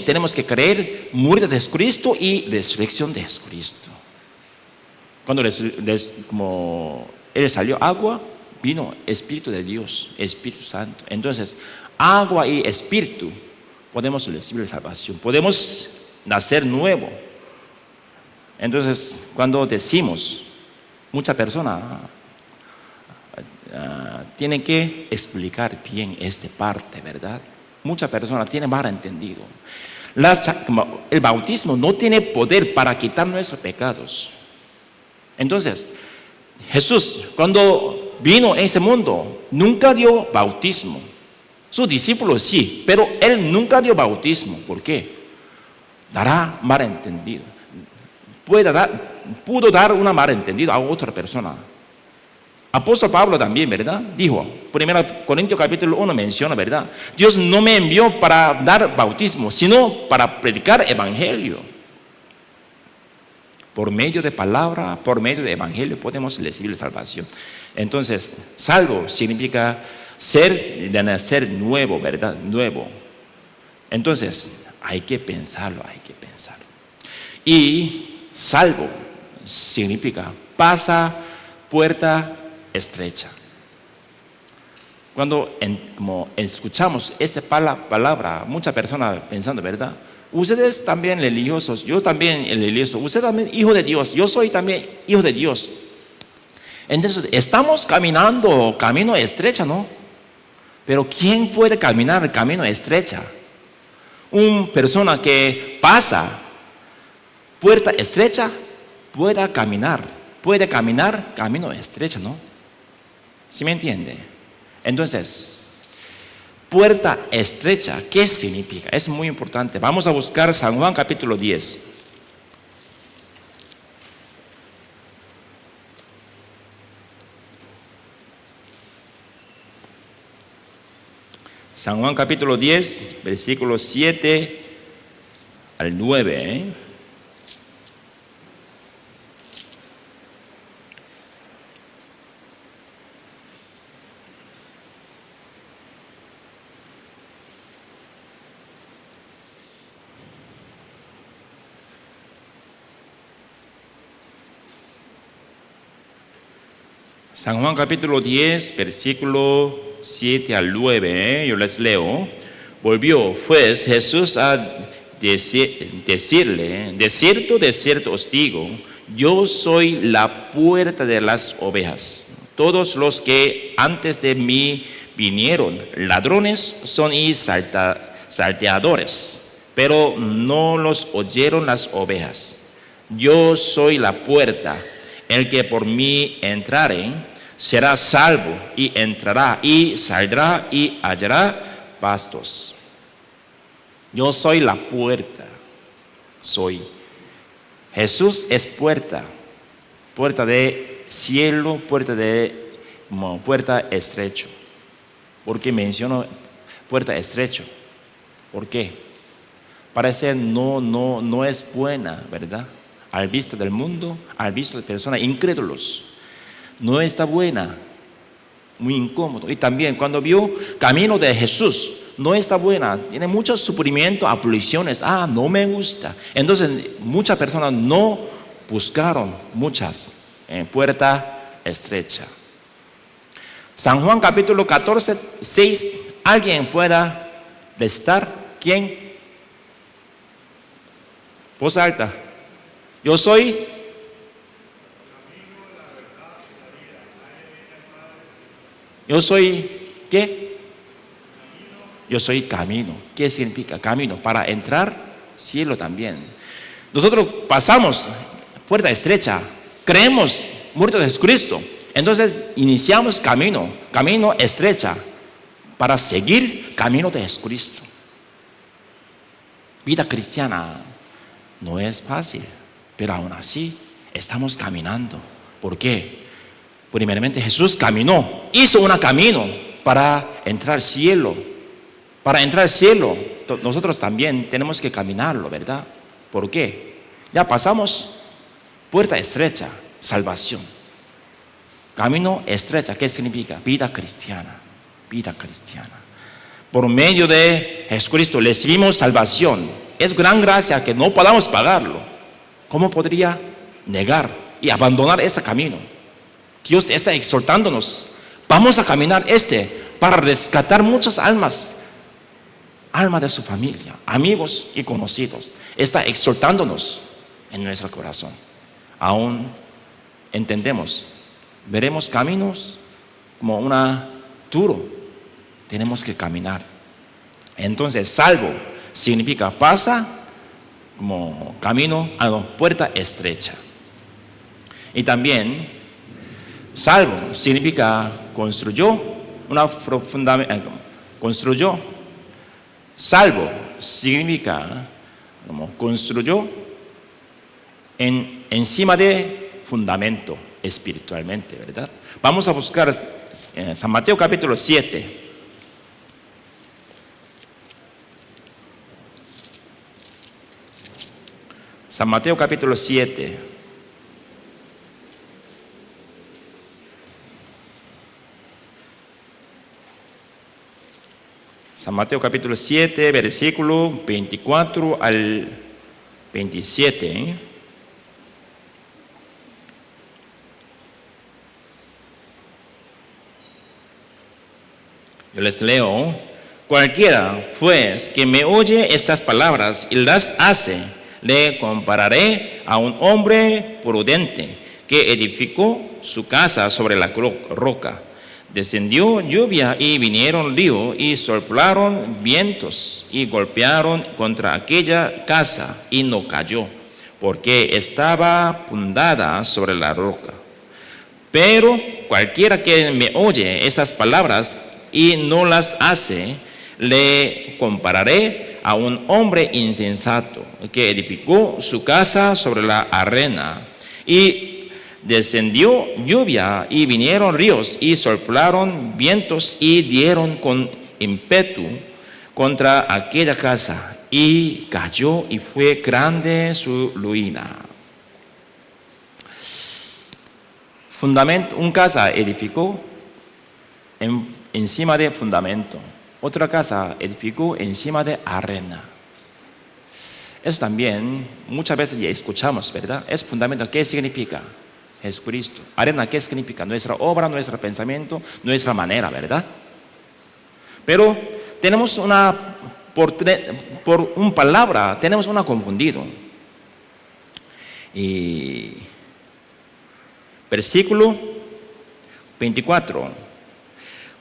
tenemos que creer muerte de Jesucristo y resurrección de Jesucristo. Cuando como Él salió agua, vino Espíritu de Dios, Espíritu Santo. Entonces, agua y espíritu, podemos recibir salvación, podemos nacer nuevo. Entonces, cuando decimos, muchas personas tienen que explicar bien esta parte, ¿verdad? Muchas personas tienen mal entendido. El bautismo no tiene poder para quitar nuestros pecados. Entonces, Jesús, cuando vino en ese mundo, nunca dio bautismo. Sus discípulos sí, pero Él nunca dio bautismo. ¿Por qué? Dará malentendido. Pudo dar una malentendido a otra persona. Apóstol Pablo también, ¿verdad? Dijo, 1 Corintios capítulo 1 menciona, ¿verdad? Dios no me envió para dar bautismo, sino para predicar evangelio. Por medio de palabra, por medio de evangelio podemos recibir salvación. Entonces, salvo significa de nacer nuevo, ¿verdad? Nuevo. Entonces, hay que pensarlo. Y salvo significa pasa puerta estrecha. Cuando como escuchamos esta palabra, muchas personas pensando, ¿verdad? Ustedes también religiosos, yo también religioso, usted también hijo de Dios, yo soy también hijo de Dios. Entonces, estamos caminando camino estrecho, ¿no? Pero ¿quién puede caminar el camino estrecha? Una persona que pasa puerta estrecha puede caminar camino estrecho, ¿no? ¿Sí me entiende? Entonces, puerta estrecha, ¿qué significa? Es muy importante. Vamos a buscar San Juan capítulo 10. San Juan capítulo 10, versículos 7 al 9. San Juan capítulo 10, versículo 7 al 9, yo les leo. Volvió pues Jesús a decirle, de cierto os digo, yo soy la puerta de las ovejas. Todos los que antes de mí vinieron, ladrones son y salteadores, pero no los oyeron las ovejas. Yo soy la puerta, el que por mí entrare será salvo, y entrará y saldrá y hallará pastos. Yo soy la puerta, Jesús es puerta de cielo, puerta estrecho. ¿Por qué menciono puerta estrecho? ¿Por qué? Parece no es buena, ¿verdad? Al vista del mundo, al vista de personas incrédulos, no está buena, muy incómodo. Y también cuando vio camino de Jesús, no está buena, tiene mucho sufrimiento, aflicciones, no me gusta. Entonces muchas personas no buscaron puerta estrecha. San Juan capítulo 14, 6, ¿alguien pueda recitar? ¿Quién? Voz alta. Yo soy. Yo soy, ¿qué? Yo soy camino. ¿Qué significa camino? Para entrar, cielo también. Nosotros pasamos puerta estrecha, creemos muerto de Jesucristo. Entonces iniciamos camino estrecha, para seguir camino de Jesucristo. Vida cristiana no es fácil, pero aún así estamos caminando. ¿Por qué? Primeramente Jesús caminó, hizo un camino para entrar al cielo. Para entrar al cielo, nosotros también tenemos que caminarlo, ¿verdad? ¿Por qué? Ya pasamos puerta estrecha, salvación. Camino estrecha, ¿qué significa? Vida cristiana, vida cristiana. Por medio de Jesucristo recibimos salvación. Es gran gracia que no podamos pagarlo. ¿Cómo podría negar y abandonar ese camino? Dios está exhortándonos. Vamos a caminar para rescatar muchas almas de su familia, amigos y conocidos. Está exhortándonos en nuestro corazón. Aún entendemos, veremos caminos como duro. Tenemos que caminar. Entonces, salvo significa pasa como camino a la puerta estrecha. Y también salvo significa construyó. Salvo significa como construyó encima de fundamento espiritualmente, ¿verdad? Vamos a buscar San Mateo capítulo 7. San Mateo capítulo 7. San Mateo capítulo 7, versículo 24 al 27. Yo les leo. Cualquiera, pues, que me oye estas palabras y las hace, le compararé a un hombre prudente que edificó su casa sobre la roca. Descendió lluvia y vinieron ríos y soplaron vientos y golpearon contra aquella casa y no cayó, porque estaba fundada sobre la roca. Pero cualquiera que me oye esas palabras y no las hace, le compararé a un hombre insensato que edificó su casa sobre la arena. Y descendió lluvia y vinieron ríos y soplaron vientos y dieron con ímpetu contra aquella casa y cayó y fue grande su ruina. Fundamento, un casa edificó encima de fundamento, otra casa edificó encima de arena. Eso también muchas veces ya escuchamos, ¿verdad? Es fundamento, ¿qué significa? Jesucristo. Arena, ¿qué significa? Nuestra obra, nuestro pensamiento, nuestra manera, ¿verdad? Pero tenemos por una palabra, tenemos una confundido. Y versículo 24.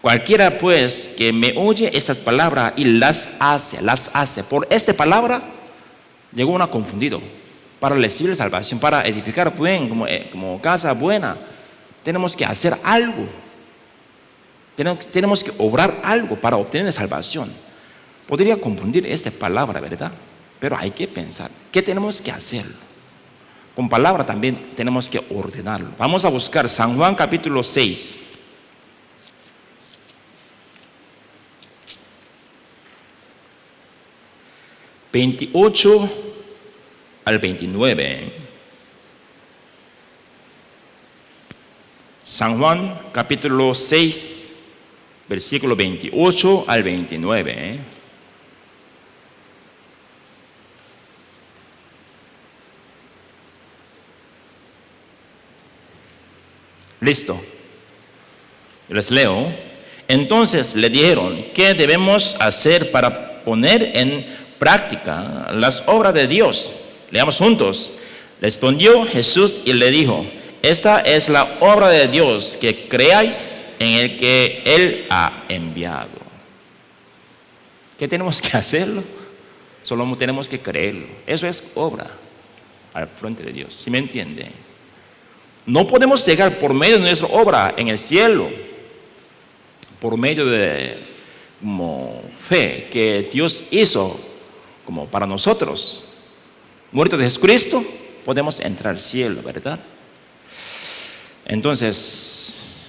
Cualquiera pues que me oye estas palabras y las hace. Por esta palabra llegó una confundido. Para recibir salvación, para edificar bien, como casa buena, tenemos que hacer algo. Tenemos que obrar algo para obtener salvación. Podría confundir esta palabra, ¿verdad? Pero hay que pensar, ¿qué tenemos que hacer? Con palabra también tenemos que ordenarlo. Vamos a buscar San Juan capítulo 6. (28 al 29). San Juan capítulo 6, versículo 28 al 29. Listo. Les leo. Entonces le dijeron, ¿qué debemos hacer para poner en práctica las obras de Dios? Leamos juntos. Respondió Jesús y le dijo, esta es la obra de Dios, que creáis en el que Él ha enviado. ¿Qué tenemos que hacerlo? Solo tenemos que creerlo. Eso es obra al frente de Dios. ¿Sí me entiende? No podemos llegar por medio de nuestra obra en el cielo, por medio de como fe que Dios hizo como para nosotros. Muerto de Jesucristo, podemos entrar al cielo, ¿verdad? Entonces,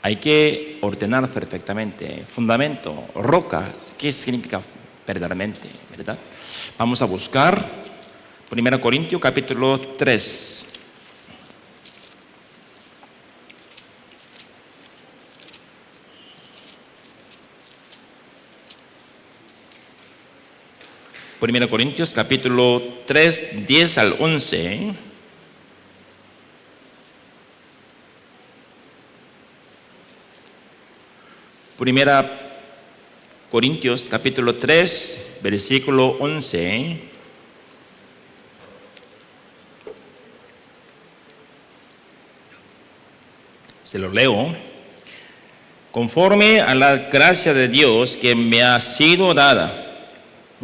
hay que ordenar perfectamente. Fundamento, roca, ¿qué significa verdaderamente, verdad? Vamos a buscar 1 Corintios capítulo 3. Primera Corintios capítulo 3, 10 al 11. Primera Corintios capítulo 3, versículo 11. Se lo leo. Conforme a la gracia de Dios que me ha sido dada,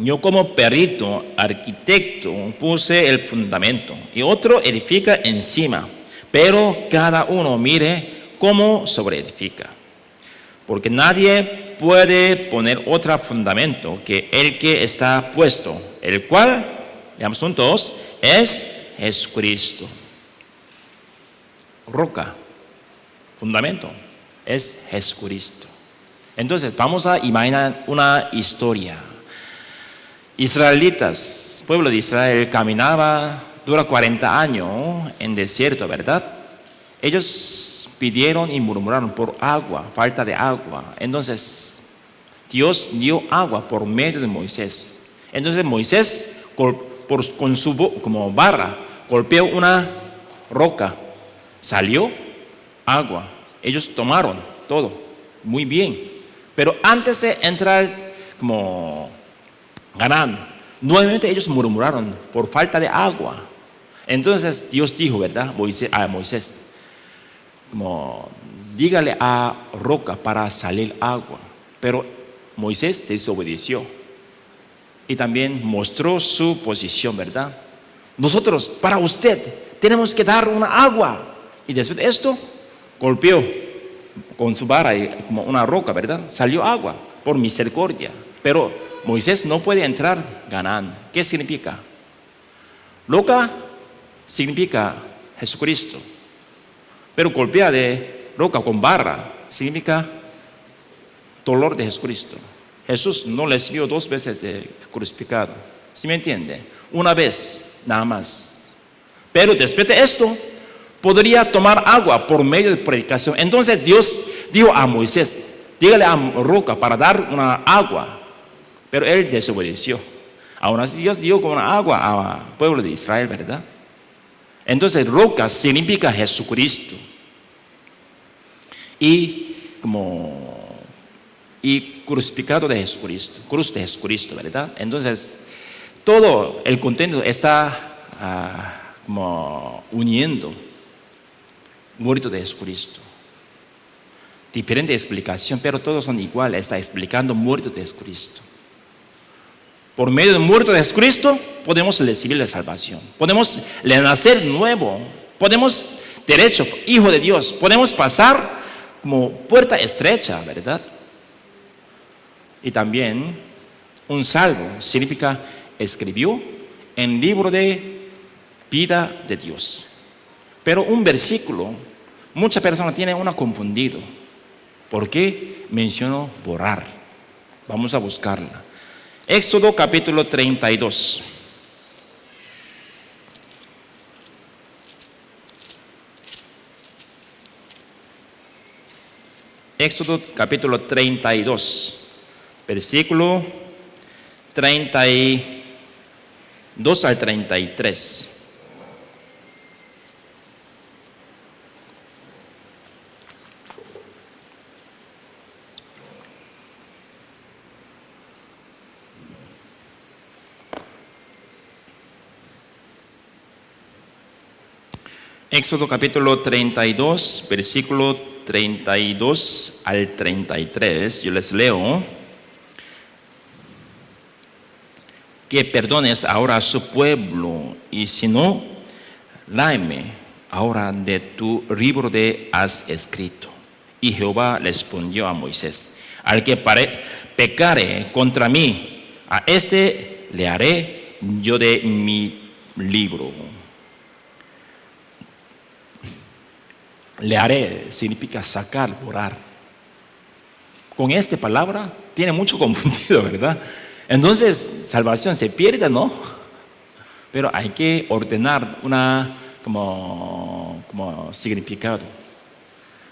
yo como perito, arquitecto, puse el fundamento y otro edifica encima, pero cada uno mire cómo sobreedifica. Porque nadie puede poner otro fundamento que el que está puesto, el cual, veamos juntos, es Jesucristo. Roca, fundamento, es Jesucristo. Entonces vamos a imaginar una historia. Israelitas, pueblo de Israel, caminaba, dura 40 años en desierto, ¿verdad? Ellos pidieron y murmuraron por agua, falta de agua. Entonces, Dios dio agua por medio de Moisés. Entonces Moisés, con su como barra, golpeó una roca, salió agua. Ellos tomaron todo, muy bien. Pero antes de entrar como Canaán, nuevamente ellos murmuraron por falta de agua. Entonces Dios dijo, ¿verdad? A Moisés, como dígale a roca para salir agua. Pero Moisés desobedeció y también mostró su posición, ¿verdad? Nosotros, para usted, tenemos que dar una agua. Y después de esto, golpeó con su vara como una roca, ¿verdad? Salió agua por misericordia. Pero Moisés no puede entrar Canaán. ¿Qué significa? Roca significa Jesucristo. Pero golpear de roca con barra significa dolor de Jesucristo. Jesús no recibió 2 veces de crucificado. ¿Sí me entiende? Una vez, nada más. Pero después de esto, podría tomar agua por medio de predicación. Entonces Dios dijo a Moisés, dígale a roca para dar una agua. Pero él desobedeció. Aún así Dios dio con agua al pueblo de Israel, ¿verdad? Entonces, roca significa Jesucristo. Y crucificado de Jesucristo, cruz de Jesucristo, ¿verdad? Entonces, todo el contenido está uniendo muerto de Jesucristo. Diferente explicación, pero todos son iguales, está explicando muerto de Jesucristo. Por medio del muerto de Jesucristo podemos recibir la salvación, podemos nacer nuevo, podemos derecho, hijo de Dios, podemos pasar como puerta estrecha, ¿verdad? Y también un salvo significa escribió en libro de vida de Dios. Pero un versículo, muchas personas tienen una confundido. ¿Por qué menciono borrar? Vamos a buscarla. Éxodo capítulo 32. Éxodo capítulo 32, versículo 32 al 33. Éxodo capítulo 32, versículo 32 al 33, yo les leo. Que perdones ahora a su pueblo, y si no, láeme ahora de tu libro de has escrito. Y Jehová respondió a Moisés: al que pecare contra mí, a este le haré yo de mi libro. Le haré significa sacar, borrar. Con esta palabra tiene mucho confundido, ¿verdad? Entonces, salvación se pierde, ¿no? Pero hay que ordenar una como significado.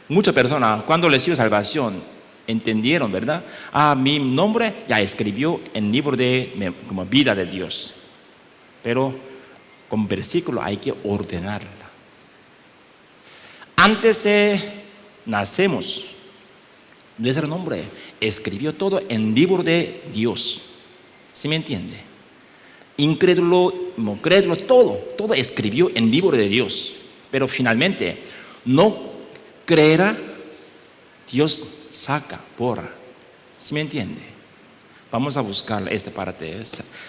Muchas personas cuando reciben salvación entendieron, ¿verdad? Mi nombre ya escribió en el libro de como vida de Dios. Pero con versículo hay que ordenarla. Antes de nacemos, nuestro nombre escribió todo en el libro de Dios. ¿Sí me entiende? Incrédulo, no crédulo, todo escribió en el libro de Dios. Pero finalmente, no creerá, Dios saca, borra. ¿Sí me entiende? Vamos a buscar esta parte.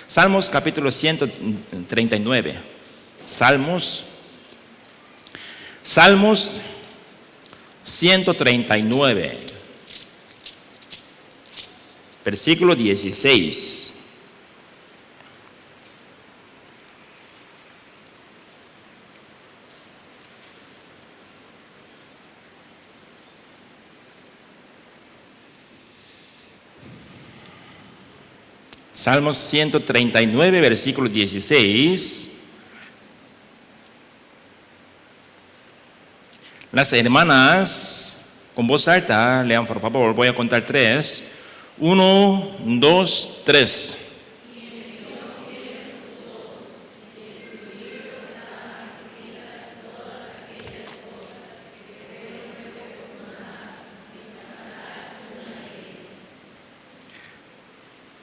Salmos capítulo 139. Salmos 139, versículo 16. Salmos 139, versículo 16. Las hermanas, con voz alta, lean por favor, voy a contar 3. 1, 2, 3.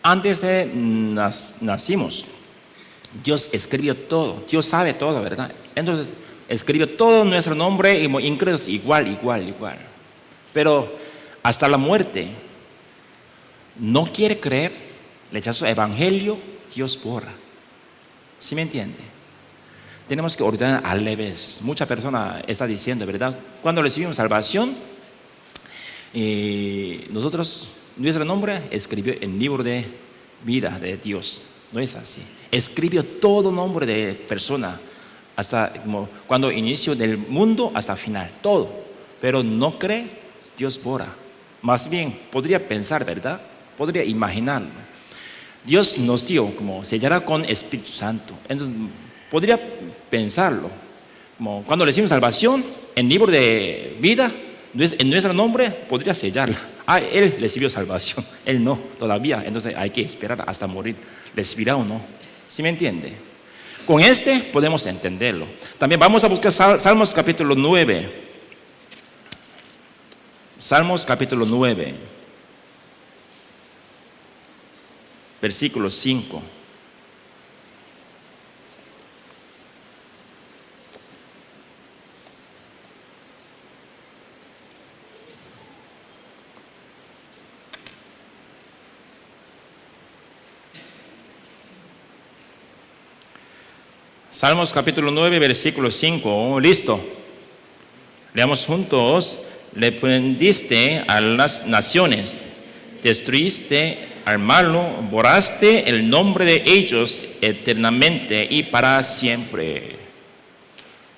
Antes de nacimos, Dios escribió todo, Dios sabe todo, ¿verdad? Entonces, escribió todo nuestro nombre y incrédulos igual. Pero hasta la muerte, no quiere creer, rechaza el evangelio, Dios borra. ¿Sí me entiende? Tenemos que ordenar al revés. Mucha persona está diciendo, ¿verdad? Cuando recibimos salvación, nosotros, nuestro nombre escribió en el libro de vida de Dios. No es así. Escribió todo nombre de persona, hasta como cuando inicio del mundo hasta final, todo. Pero no cree, Dios borra. Más bien, podría pensar, ¿verdad? Podría imaginarlo. Dios nos dio como sellará con Espíritu Santo. Entonces, podría pensarlo. Como cuando recibimos salvación, en libro de vida, en nuestro nombre, podría sellarla. Él recibió salvación, él no, todavía. Entonces hay que esperar hasta morir. ¿Recibirá o no? ¿Sí me entiende? Con este podemos entenderlo. También vamos a buscar Salmos capítulo 9. Salmos capítulo 9, versículo 5. Salmos capítulo 9, versículo 5. Listo. Leamos juntos. Le prendiste a las naciones, destruiste al malo, borraste el nombre de ellos eternamente y para siempre.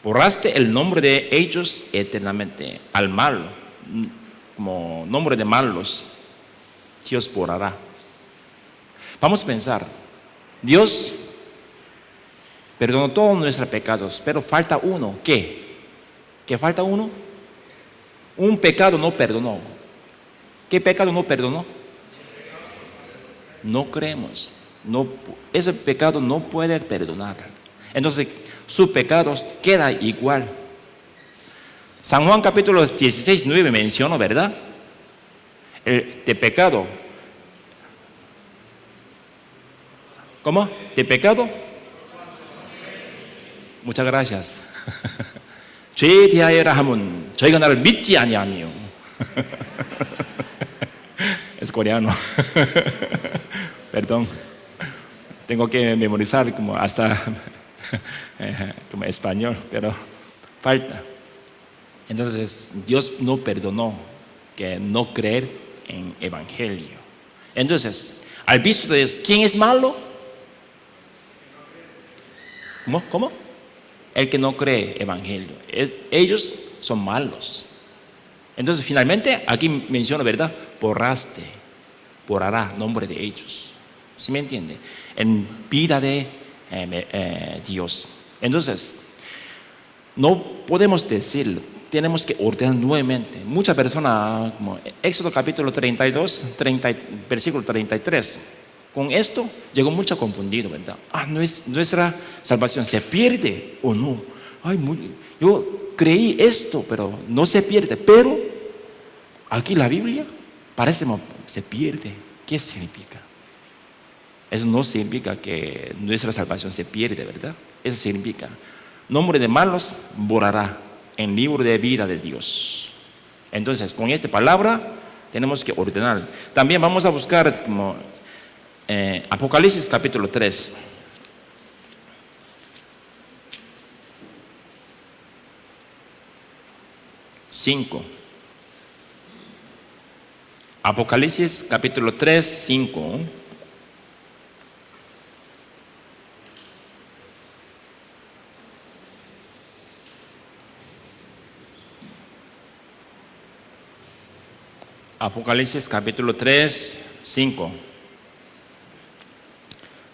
Borraste el nombre de ellos eternamente. Al malo, como nombre de malos, Dios borrará. Vamos a pensar, Dios perdonó todos nuestros pecados, pero falta uno. ¿Qué? ¿Qué falta uno? Un pecado no perdonó. ¿Qué pecado no perdonó? No creemos. No, ese pecado no puede perdonar. Entonces, sus pecados quedan igual. San Juan capítulo 16, 9 menciona, ¿verdad? De pecado. ¿Cómo? ¿De pecado? Muchas gracias. 죄에 대하여라 하면 저희가 나를 믿지 아니하며. Es coreano. Perdón. Tengo que memorizar como hasta como español, pero falta. Entonces, Dios no perdonó que no creer en evangelio. Entonces, al visto de Dios, ¿quién es malo? ¿Cómo? El que no cree evangelio. Ellos son malos. Entonces, finalmente, aquí menciona, ¿verdad? Borrará nombre de ellos. ¿Sí me entiende? En vida de Dios. Entonces, no podemos decirlo. Tenemos que ordenar nuevamente. Muchas personas, como Éxodo capítulo 32, versículo 33. Con esto llegó mucho confundido, ¿verdad? Nuestra salvación se pierde o no. Yo creí esto, pero no se pierde. Pero aquí la Biblia parece que se pierde. ¿Qué significa? Eso no significa que nuestra salvación se pierde, ¿verdad? Eso significa, nombre de malos borrará en el libro de vida de Dios. Entonces, con esta palabra tenemos que ordenar. También vamos a buscar como Apocalipsis capítulo 3. Apocalipsis capítulo 3, 5. Apocalipsis capítulo 3, 5.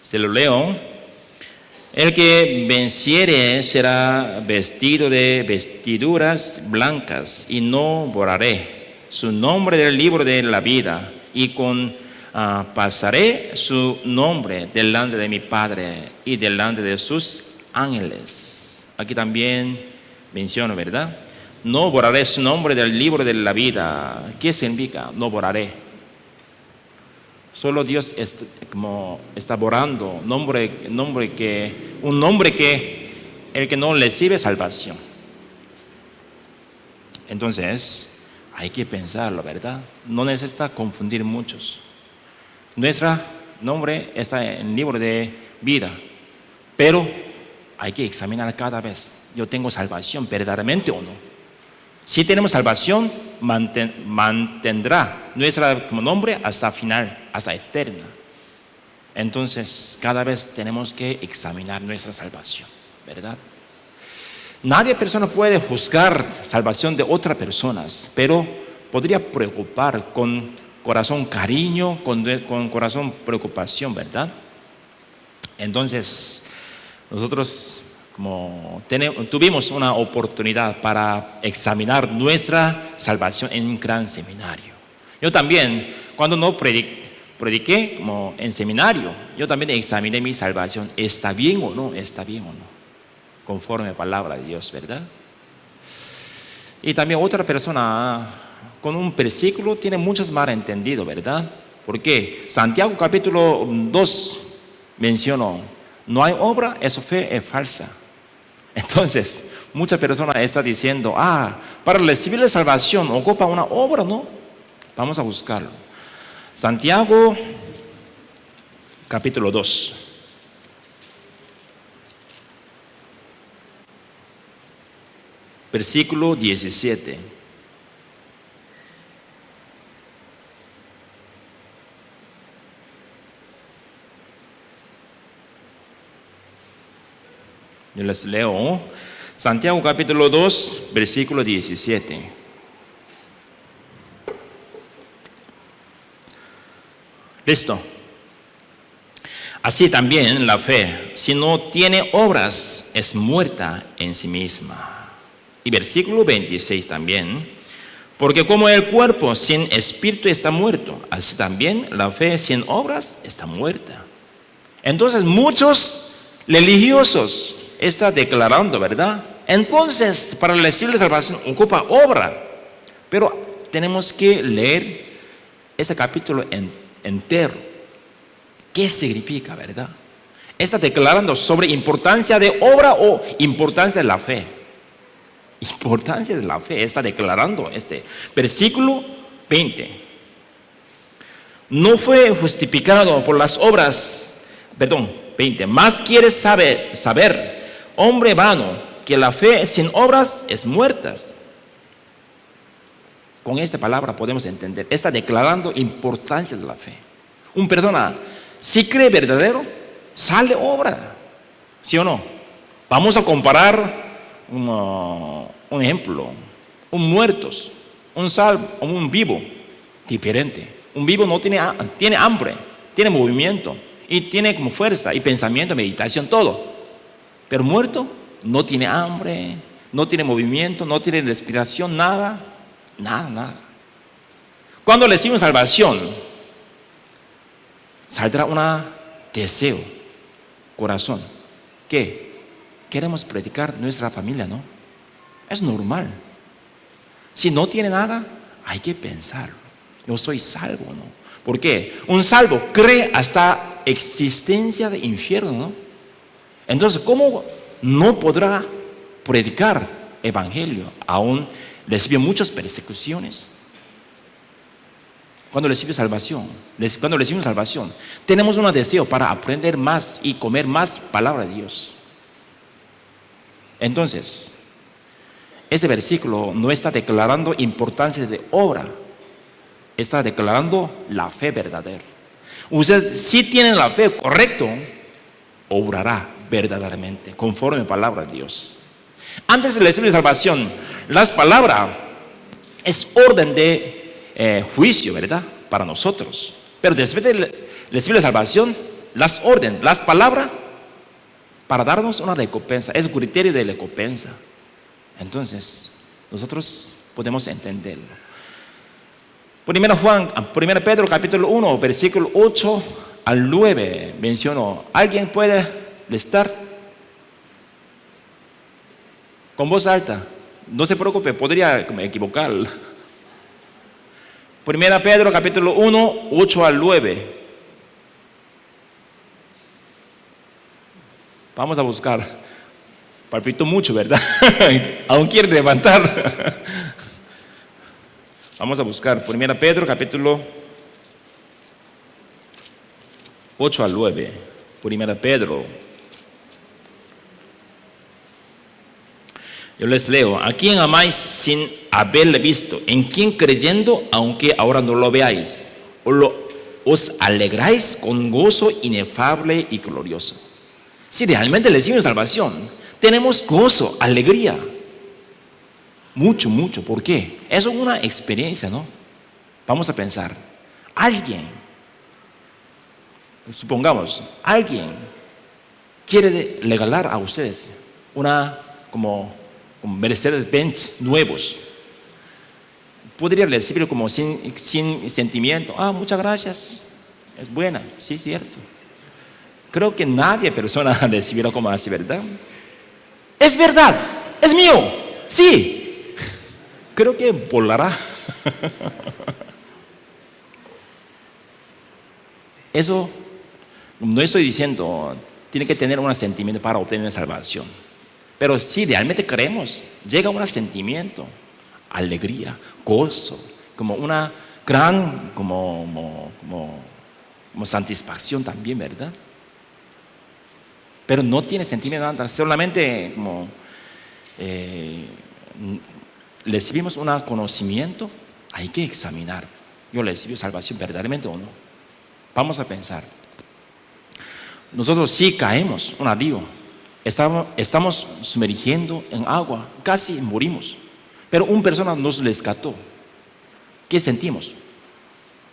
Se lo leo. El que venciere será vestido de vestiduras blancas y no borraré su nombre del libro de la vida y pasaré su nombre delante de mi Padre y delante de sus ángeles. Aquí también menciono, ¿verdad? No borraré su nombre del libro de la vida. ¿Qué significa? No borraré. Solo Dios está borrando un nombre que el que no recibe salvación. Entonces, hay que pensarlo, ¿verdad? No necesita confundir muchos. Nuestro nombre está en el libro de vida, pero hay que examinar cada vez. ¿Yo tengo salvación verdaderamente o no? Si tenemos salvación, mantendrá nuestro nombre hasta final, hasta eterna. Entonces, cada vez tenemos que examinar nuestra salvación, ¿verdad? Nadie persona puede juzgar salvación de otras personas, pero podría preocupar con corazón cariño, con corazón preocupación, ¿verdad? Entonces, nosotros tuvimos una oportunidad para examinar nuestra salvación en un gran seminario. Yo también, cuando no prediqué como en seminario, yo también examiné mi salvación. ¿Está bien o no? ¿Está bien o no? Conforme a la palabra de Dios, ¿verdad? Y también otra persona con un versículo tiene muchos malentendidos, ¿verdad? Porque Santiago capítulo 2 mencionó, no hay obra, esa fe es falsa. Entonces, muchas personas están diciendo, para recibir la salvación ocupa una obra, ¿no? Vamos a buscarlo. Santiago capítulo 2. Versículo 17. Yo les leo Santiago capítulo 2, versículo 17. Listo. Así también la fe, si no tiene obras, es muerta en sí misma. Y versículo 26 también. Porque como el cuerpo sin espíritu está muerto, así también la fe sin obras está muerta. Entonces muchos religiosos están declarando, ¿verdad? Entonces para recibir la salvación ocupa obra. Pero tenemos que leer ese capítulo entero. ¿Qué significa, verdad? Está declarando sobre importancia de obra o importancia de la fe. Importancia de la fe está declarando este versículo 20. No fue justificado por las obras, 20. Más quieres saber, hombre vano, que la fe sin obras es muerta. Con esta palabra podemos entender, está declarando importancia de la fe. Un persona, si cree verdadero, sale obra, ¿sí o no? Vamos a comparar un ejemplo, un muertos, un salvo, un vivo, diferente. Un vivo no tiene hambre, tiene movimiento y tiene como fuerza y pensamiento, meditación, todo. Pero muerto no tiene hambre, no tiene movimiento, no tiene respiración, nada. Cuando recibimos salvación, saldrá un deseo, corazón, que queremos predicar nuestra familia, ¿no? Es normal. Si no tiene nada, hay que pensar, yo soy salvo, ¿no? ¿Por qué? Un salvo cree hasta existencia de infierno, ¿no? Entonces, ¿cómo no podrá predicar evangelio? Aún recibe muchas persecuciones. Cuando recibimos salvación, tenemos un deseo para aprender más y comer más palabra de Dios. Entonces, este versículo no está declarando importancia de obra, está declarando la fe verdadera. Usted, si tiene la fe correcta, obrará verdaderamente, conforme a la palabra de Dios. Antes de recibir salvación, las palabras es orden de juicio, ¿verdad? Para nosotros. Pero después de recibir la salvación, las órdenes, las palabras, para darnos una recompensa, es el criterio de recompensa. Entonces, nosotros podemos entenderlo. 1 Pedro capítulo 1, versículo 8 al 9 mencionó. ¿Alguien puede estar con voz alta? No se preocupe, podría equivocar. 1 Pedro capítulo 1, 8 al 9. Vamos a buscar. Palpito mucho, ¿verdad? Aún quiere levantar. Vamos a buscar 1 Pedro capítulo 8 al 9. 1 Pedro. Yo les leo. ¿A quién amáis sin haberle visto? ¿En quién creyendo, aunque ahora no lo veáis? ¿Os alegráis con gozo inefable y glorioso? Si realmente recibimos salvación, tenemos gozo, alegría. Mucho. ¿Por qué? Eso es una experiencia, ¿no? Vamos a pensar. Supongamos, alguien quiere regalar a ustedes una como Mercedes-Benz nuevos. Podría recibir como sin sentimiento. Muchas gracias. Es buena, sí, cierto. Creo que nadie persona recibirá como así, ¿verdad? Es verdad, es mío, sí. Creo que volará. Eso no estoy diciendo, tiene que tener un sentimiento para obtener salvación. Pero si realmente creemos, llega un sentimiento, alegría, gozo, como una gran como satisfacción también, ¿verdad? Pero no tiene sentimiento nada, solamente como recibimos un conocimiento, hay que examinar. ¿Yo recibí salvación verdaderamente o no? Vamos a pensar. Nosotros sí caemos, un río, estamos sumergiendo en agua, casi morimos. Pero una persona nos rescató. ¿Qué sentimos?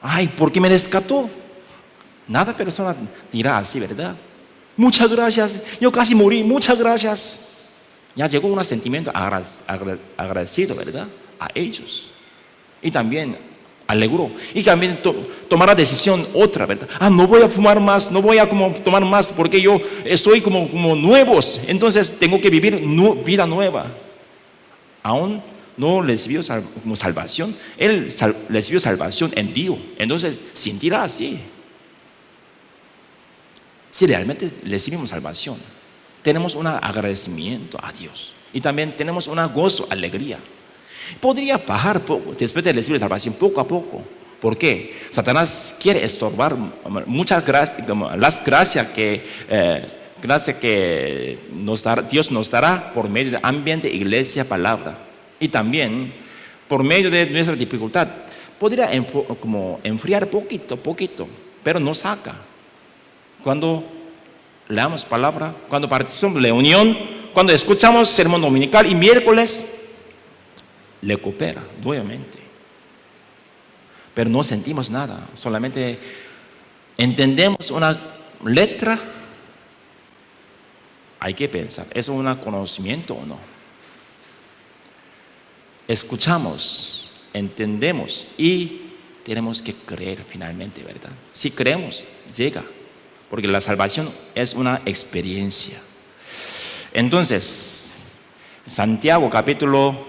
Ay, ¿por qué me rescató? Nada persona dirá así, ¿verdad? Muchas gracias, yo casi morí, muchas gracias. Ya llegó un sentimiento agradecido, ¿verdad? A ellos. Y también alegró. Y también tomar la decisión otra, ¿verdad? No voy a fumar más, no voy a tomar más porque yo soy como nuevos. Entonces tengo que vivir vida nueva. Aún no recibió como salvación. Él recibió salvación en Dios. Entonces sentirá así. Si realmente recibimos salvación, tenemos un agradecimiento a Dios. Y también tenemos una gozo, alegría. Podría bajar poco, después de recibir salvación, poco a poco. ¿Por qué? Satanás quiere estorbar muchas gracias, las gracias que Dios nos dará por medio de ambiente, iglesia, palabra. Y también por medio de nuestra dificultad. Podría como enfriar poquito, pero no saca. Cuando leamos palabra, cuando participamos de reunión, cuando escuchamos sermón dominical y miércoles, le coopera nuevamente. Pero no sentimos nada, solamente entendemos una letra. Hay que pensar, ¿es un conocimiento o no? Escuchamos, entendemos y tenemos que creer finalmente, ¿verdad? Si creemos, llega. Porque la salvación es una experiencia. Entonces, Santiago capítulo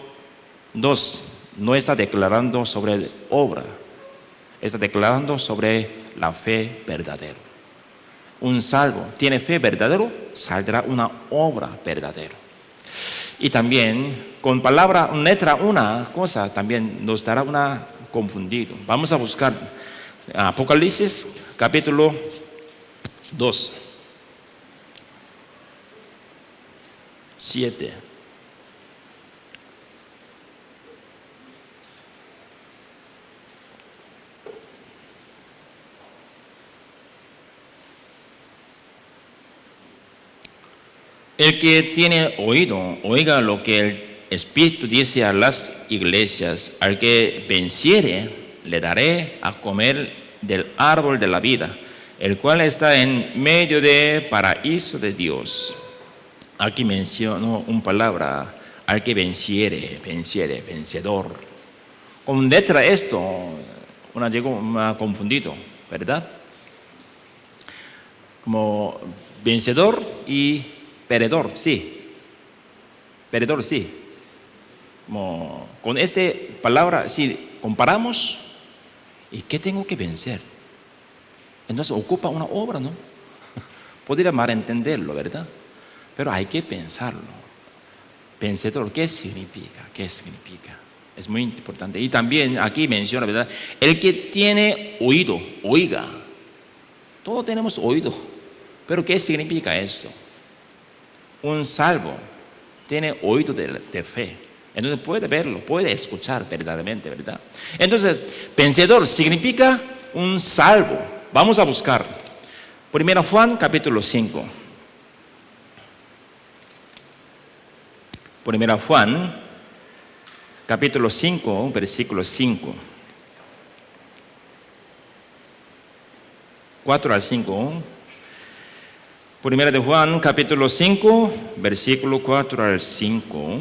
2 no está declarando sobre obra, está declarando sobre la fe verdadera. Un salvo tiene fe verdadera, saldrá una obra verdadera. Y también con palabra, letra, una cosa también nos dará una confundido. Vamos a buscar Apocalipsis capítulo 2, 7. El que tiene oído, oiga lo que el Espíritu dice a las iglesias. Al que venciere, le daré a comer del árbol de la vida, el cual está en medio del paraíso de Dios. Aquí menciono una palabra, al que venciere, vencedor. Con letra esto, me ha confundido, ¿verdad? Como vencedor y perdedor, sí. Perdedor, sí. Como con esta palabra, si comparamos, ¿y qué tengo que vencer? Entonces ocupa una obra, ¿no? Podría malentenderlo, ¿verdad? Pero hay que pensarlo. Vencedor, ¿qué significa? ¿Qué significa? Es muy importante. Y también aquí menciona, ¿verdad? El que tiene oído, oiga. Todos tenemos oído. Pero ¿qué significa esto? Un salvo tiene oído de fe. Entonces puede verlo, puede escuchar verdaderamente, ¿verdad? Entonces, vencedor significa un salvo. Vamos a buscar. 1 Juan capítulo 5. 1 Juan capítulo 5, versículo 5. 4 al 5. 1 de Juan capítulo 5, versículo 4 al 5.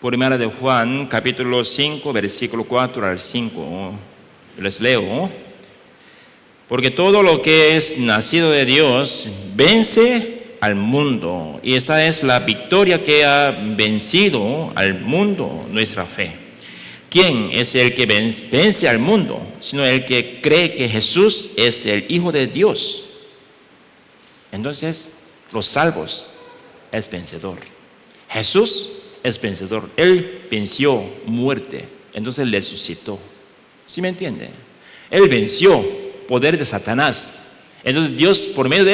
Primera de Juan, capítulo 5, versículo 4 al 5. Les leo. Porque todo lo que es nacido de Dios vence al mundo. Y esta es la victoria que ha vencido al mundo, nuestra fe. ¿Quién es el que vence al mundo? Sino el que cree que Jesús es el Hijo de Dios. Entonces, los salvos es vencedor. Jesús es vencedor. Él venció muerte. Entonces resucitó. ¿Sí me entiende? Él venció poder de Satanás. Entonces Dios, por medio de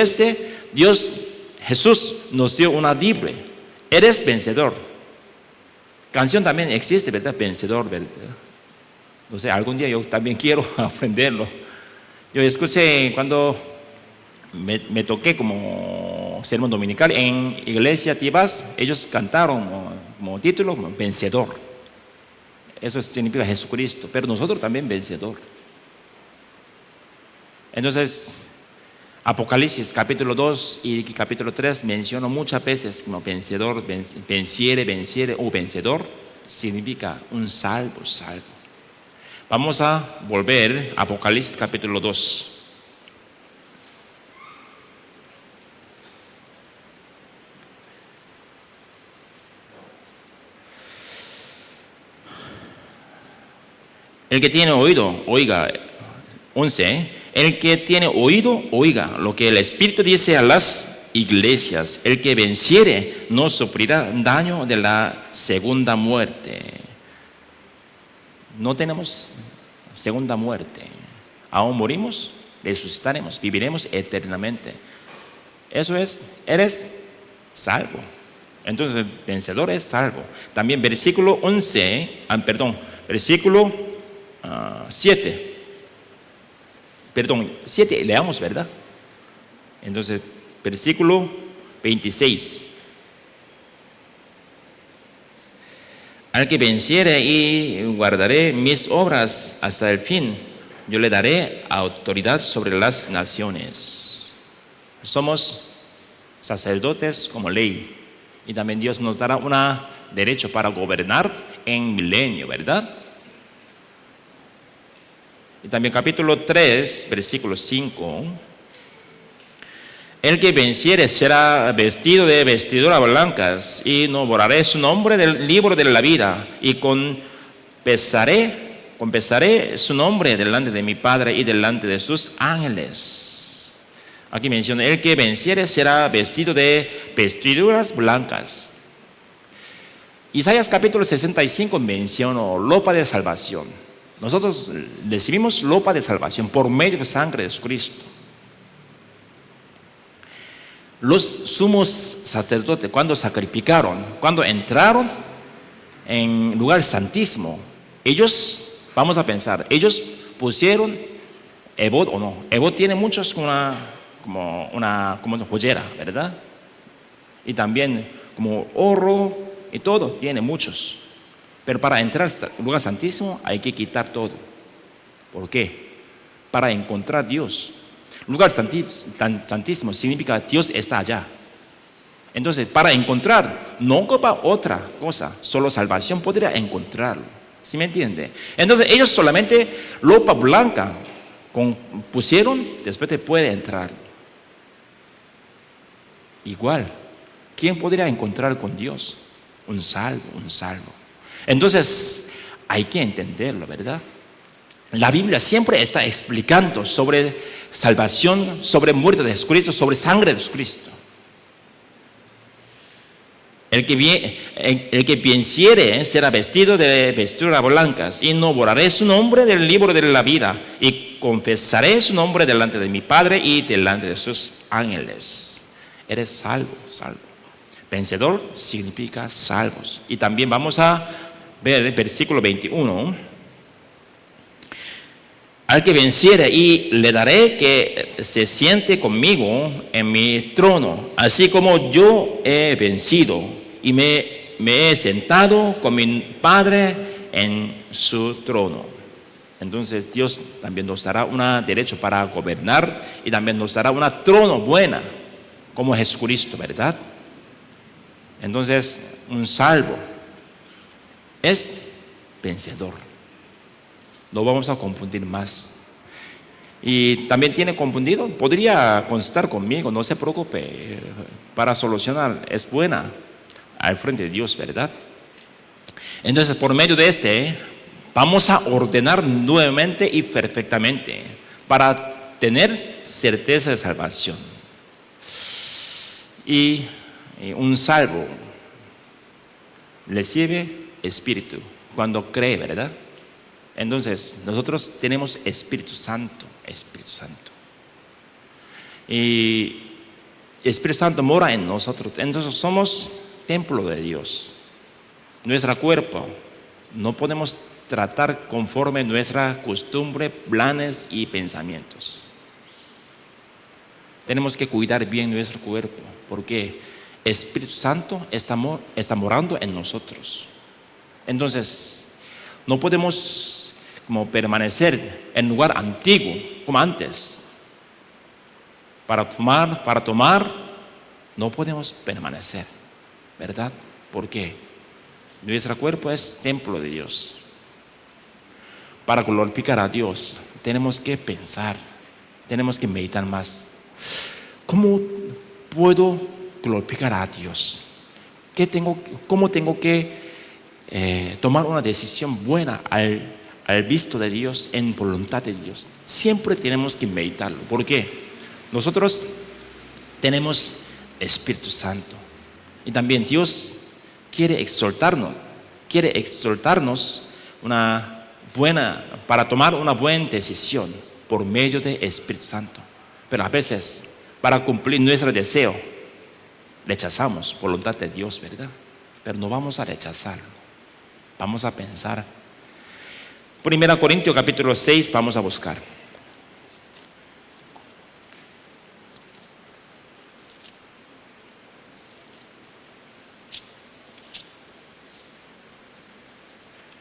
Jesús nos dio una libre. Eres vencedor. Canción también existe, ¿verdad? Vencedor, ¿verdad? No sé, algún día yo también quiero aprenderlo. Yo escuché cuando me toqué como sermón dominical en Iglesia Tibás, ellos cantaron como título vencedor. Eso significa Jesucristo, pero nosotros también vencedor. Entonces, Apocalipsis capítulo 2 y capítulo 3 menciono muchas veces como vencedor, venciere o vencedor, significa un salvo. Vamos a volver a Apocalipsis capítulo 2. El que tiene oído, oiga. 11. El que tiene oído, oiga lo que el Espíritu dice a las iglesias. El que venciere no sufrirá daño de la segunda muerte. No tenemos segunda muerte. Aún morimos, resucitaremos, viviremos eternamente. Eso es, eres salvo. Entonces el vencedor es salvo. También versículo 7. 7 leamos, ¿verdad? Entonces, versículo 26. Al que venciere y guardaré mis obras hasta el fin, yo le daré autoridad sobre las naciones. Somos sacerdotes como ley. Y también Dios nos dará un derecho para gobernar en milenio, ¿verdad? Y también capítulo 3, versículo 5. El que venciere será vestido de vestiduras blancas y no borraré su nombre del libro de la vida y confesaré su nombre delante de mi Padre y delante de sus ángeles. Aquí menciona, el que venciere será vestido de vestiduras blancas. Isaías capítulo 65 menciona ropa de salvación. Nosotros recibimos ropa de salvación por medio de sangre de Jesucristo. Los sumos sacerdotes, cuando sacrificaron, cuando entraron en lugar santísimo, ellos, vamos a pensar, ellos pusieron ebod o no. Ebod tiene muchos como una joyera, ¿verdad? Y también como oro y todo, tiene muchos. Pero para entrar al lugar santísimo hay que quitar todo. ¿Por qué? Para encontrar a Dios. Lugar santísimo significa Dios está allá. Entonces, para encontrar, no ocupa otra cosa, solo salvación podría encontrarlo. ¿Sí me entiende? Entonces, ellos solamente ropa blanca pusieron, después te puede entrar. Igual, ¿quién podría encontrar con Dios? Un salvo. Entonces, hay que entenderlo, ¿verdad? La Biblia siempre está explicando sobre salvación, sobre muerte de Jesucristo, sobre sangre de Jesucristo. El que venciere será vestido de vestiduras blancas y no borraré su nombre del libro de la vida y confesaré su nombre delante de mi Padre y delante de sus ángeles. Eres salvo. Vencedor significa salvos. Y también vamos a ver el versículo 21. Al que venciere y le daré que se siente conmigo en mi trono, así como yo he vencido y me he sentado con mi Padre en su trono. Entonces Dios también nos dará un derecho para gobernar y también nos dará un trono buena como Jesucristo, ¿verdad? Entonces, un salvo es vencedor. No vamos a confundir más. Y también tiene confundido, podría consultar conmigo, no se preocupe, para solucionar, es buena al frente de Dios, ¿verdad? Entonces, por medio de vamos a ordenar nuevamente y perfectamente para tener certeza de salvación. Y un salvo recibe espíritu cuando cree, ¿verdad? Entonces, nosotros tenemos Espíritu Santo. Y Espíritu Santo mora en nosotros. Entonces, somos templo de Dios. Nuestro cuerpo no podemos tratar conforme nuestra costumbre, planes y pensamientos. Tenemos que cuidar bien nuestro cuerpo, porque Espíritu Santo está morando en nosotros. Entonces, no podemos como permanecer en lugar antiguo como antes. Para tomar, no podemos permanecer, ¿verdad? Porque nuestro cuerpo es templo de Dios. Para glorificar a Dios, tenemos que pensar, tenemos que meditar más. ¿Cómo puedo glorificar a Dios? ¿Cómo tengo que tomar una decisión buena al visto de Dios, en voluntad de Dios? Siempre tenemos que meditarlo. ¿Por qué? Nosotros tenemos Espíritu Santo. Y también Dios quiere exhortarnos para tomar una buena decisión por medio del Espíritu Santo. Pero a veces, para cumplir nuestro deseo, rechazamos voluntad de Dios, ¿verdad? Pero no vamos a rechazarlo. Vamos a pensar. 1 Corintios capítulo 6, vamos a buscar.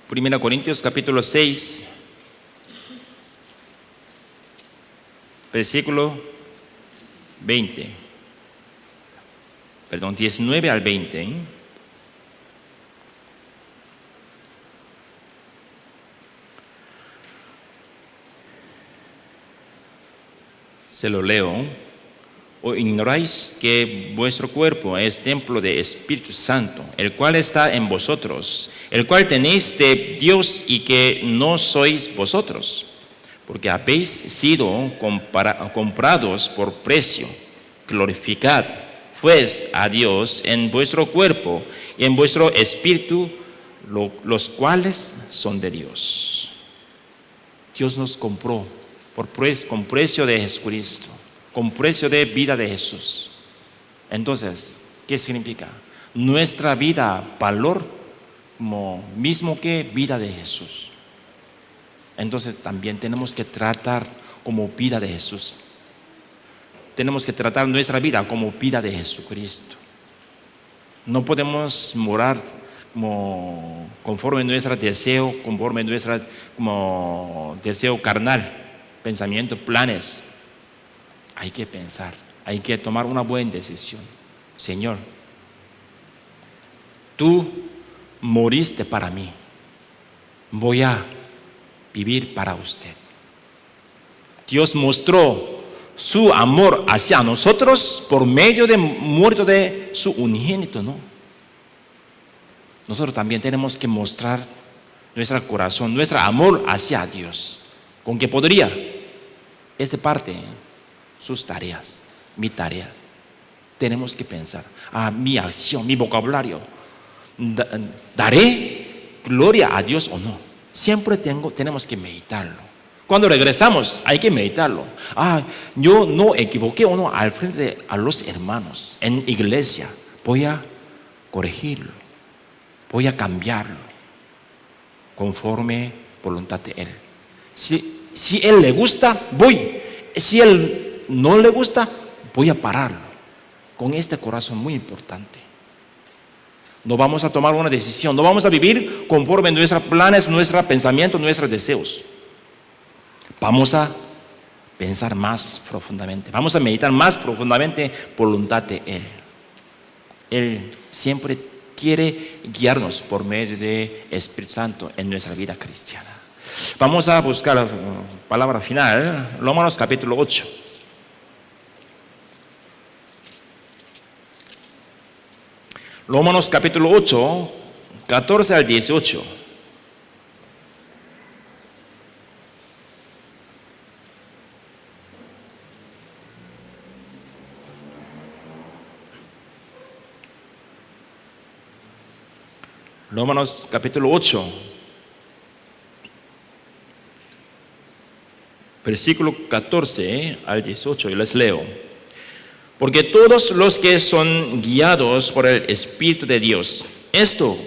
Primera Corintios capítulo 6, versículo 19 al 20. Se lo leo. ¿O ignoráis que vuestro cuerpo es templo del Espíritu Santo, el cual está en vosotros, el cual tenéis de Dios y que no sois vosotros? Porque habéis sido comprados por precio. Glorificad pues a Dios en vuestro cuerpo y en vuestro espíritu, los cuales son de Dios. Dios nos compró con precio de Jesucristo, con precio de vida de Jesús. Entonces, ¿qué significa? Nuestra vida, valor como mismo que vida de Jesús. Entonces también tenemos que tratar como vida de Jesús. Tenemos que tratar nuestra vida como vida de Jesucristo. No podemos morar conforme nuestro deseo, conforme nuestro deseo carnal, pensamiento, planes. Hay que pensar, hay que tomar una buena decisión. Señor, tú moriste para mí, voy a vivir para usted. Dios mostró su amor hacia nosotros por medio de muerte de su unigénito, ¿no? Nosotros también tenemos que mostrar nuestro corazón, nuestro amor hacia Dios. ¿Con qué podría? Esta parte, sus tareas, mis tareas. Tenemos que pensar, mi acción, mi vocabulario, ¿daré gloria a Dios o no? Siempre tenemos que meditarlo. Cuando regresamos hay que meditarlo. Yo no equivoqué o no al frente a los hermanos en iglesia. Voy a corregirlo, voy a cambiarlo conforme voluntad de Él. Si Él le gusta, voy. Si Él no le gusta, voy a pararlo. Con este corazón muy importante. No vamos a tomar una decisión, no vamos a vivir conforme nuestros planes, nuestros pensamientos, nuestros deseos. Vamos a pensar más profundamente, vamos a meditar más profundamente voluntad de Él. Él siempre quiere guiarnos por medio del Espíritu Santo en nuestra vida cristiana. Vamos a buscar la palabra final, Romanos capítulo 8. Romanos capítulo 8, 14 al 18. Romanos capítulo 8, versículo 14 al 18, y les leo. Porque todos los que son guiados por el Espíritu de Dios, estos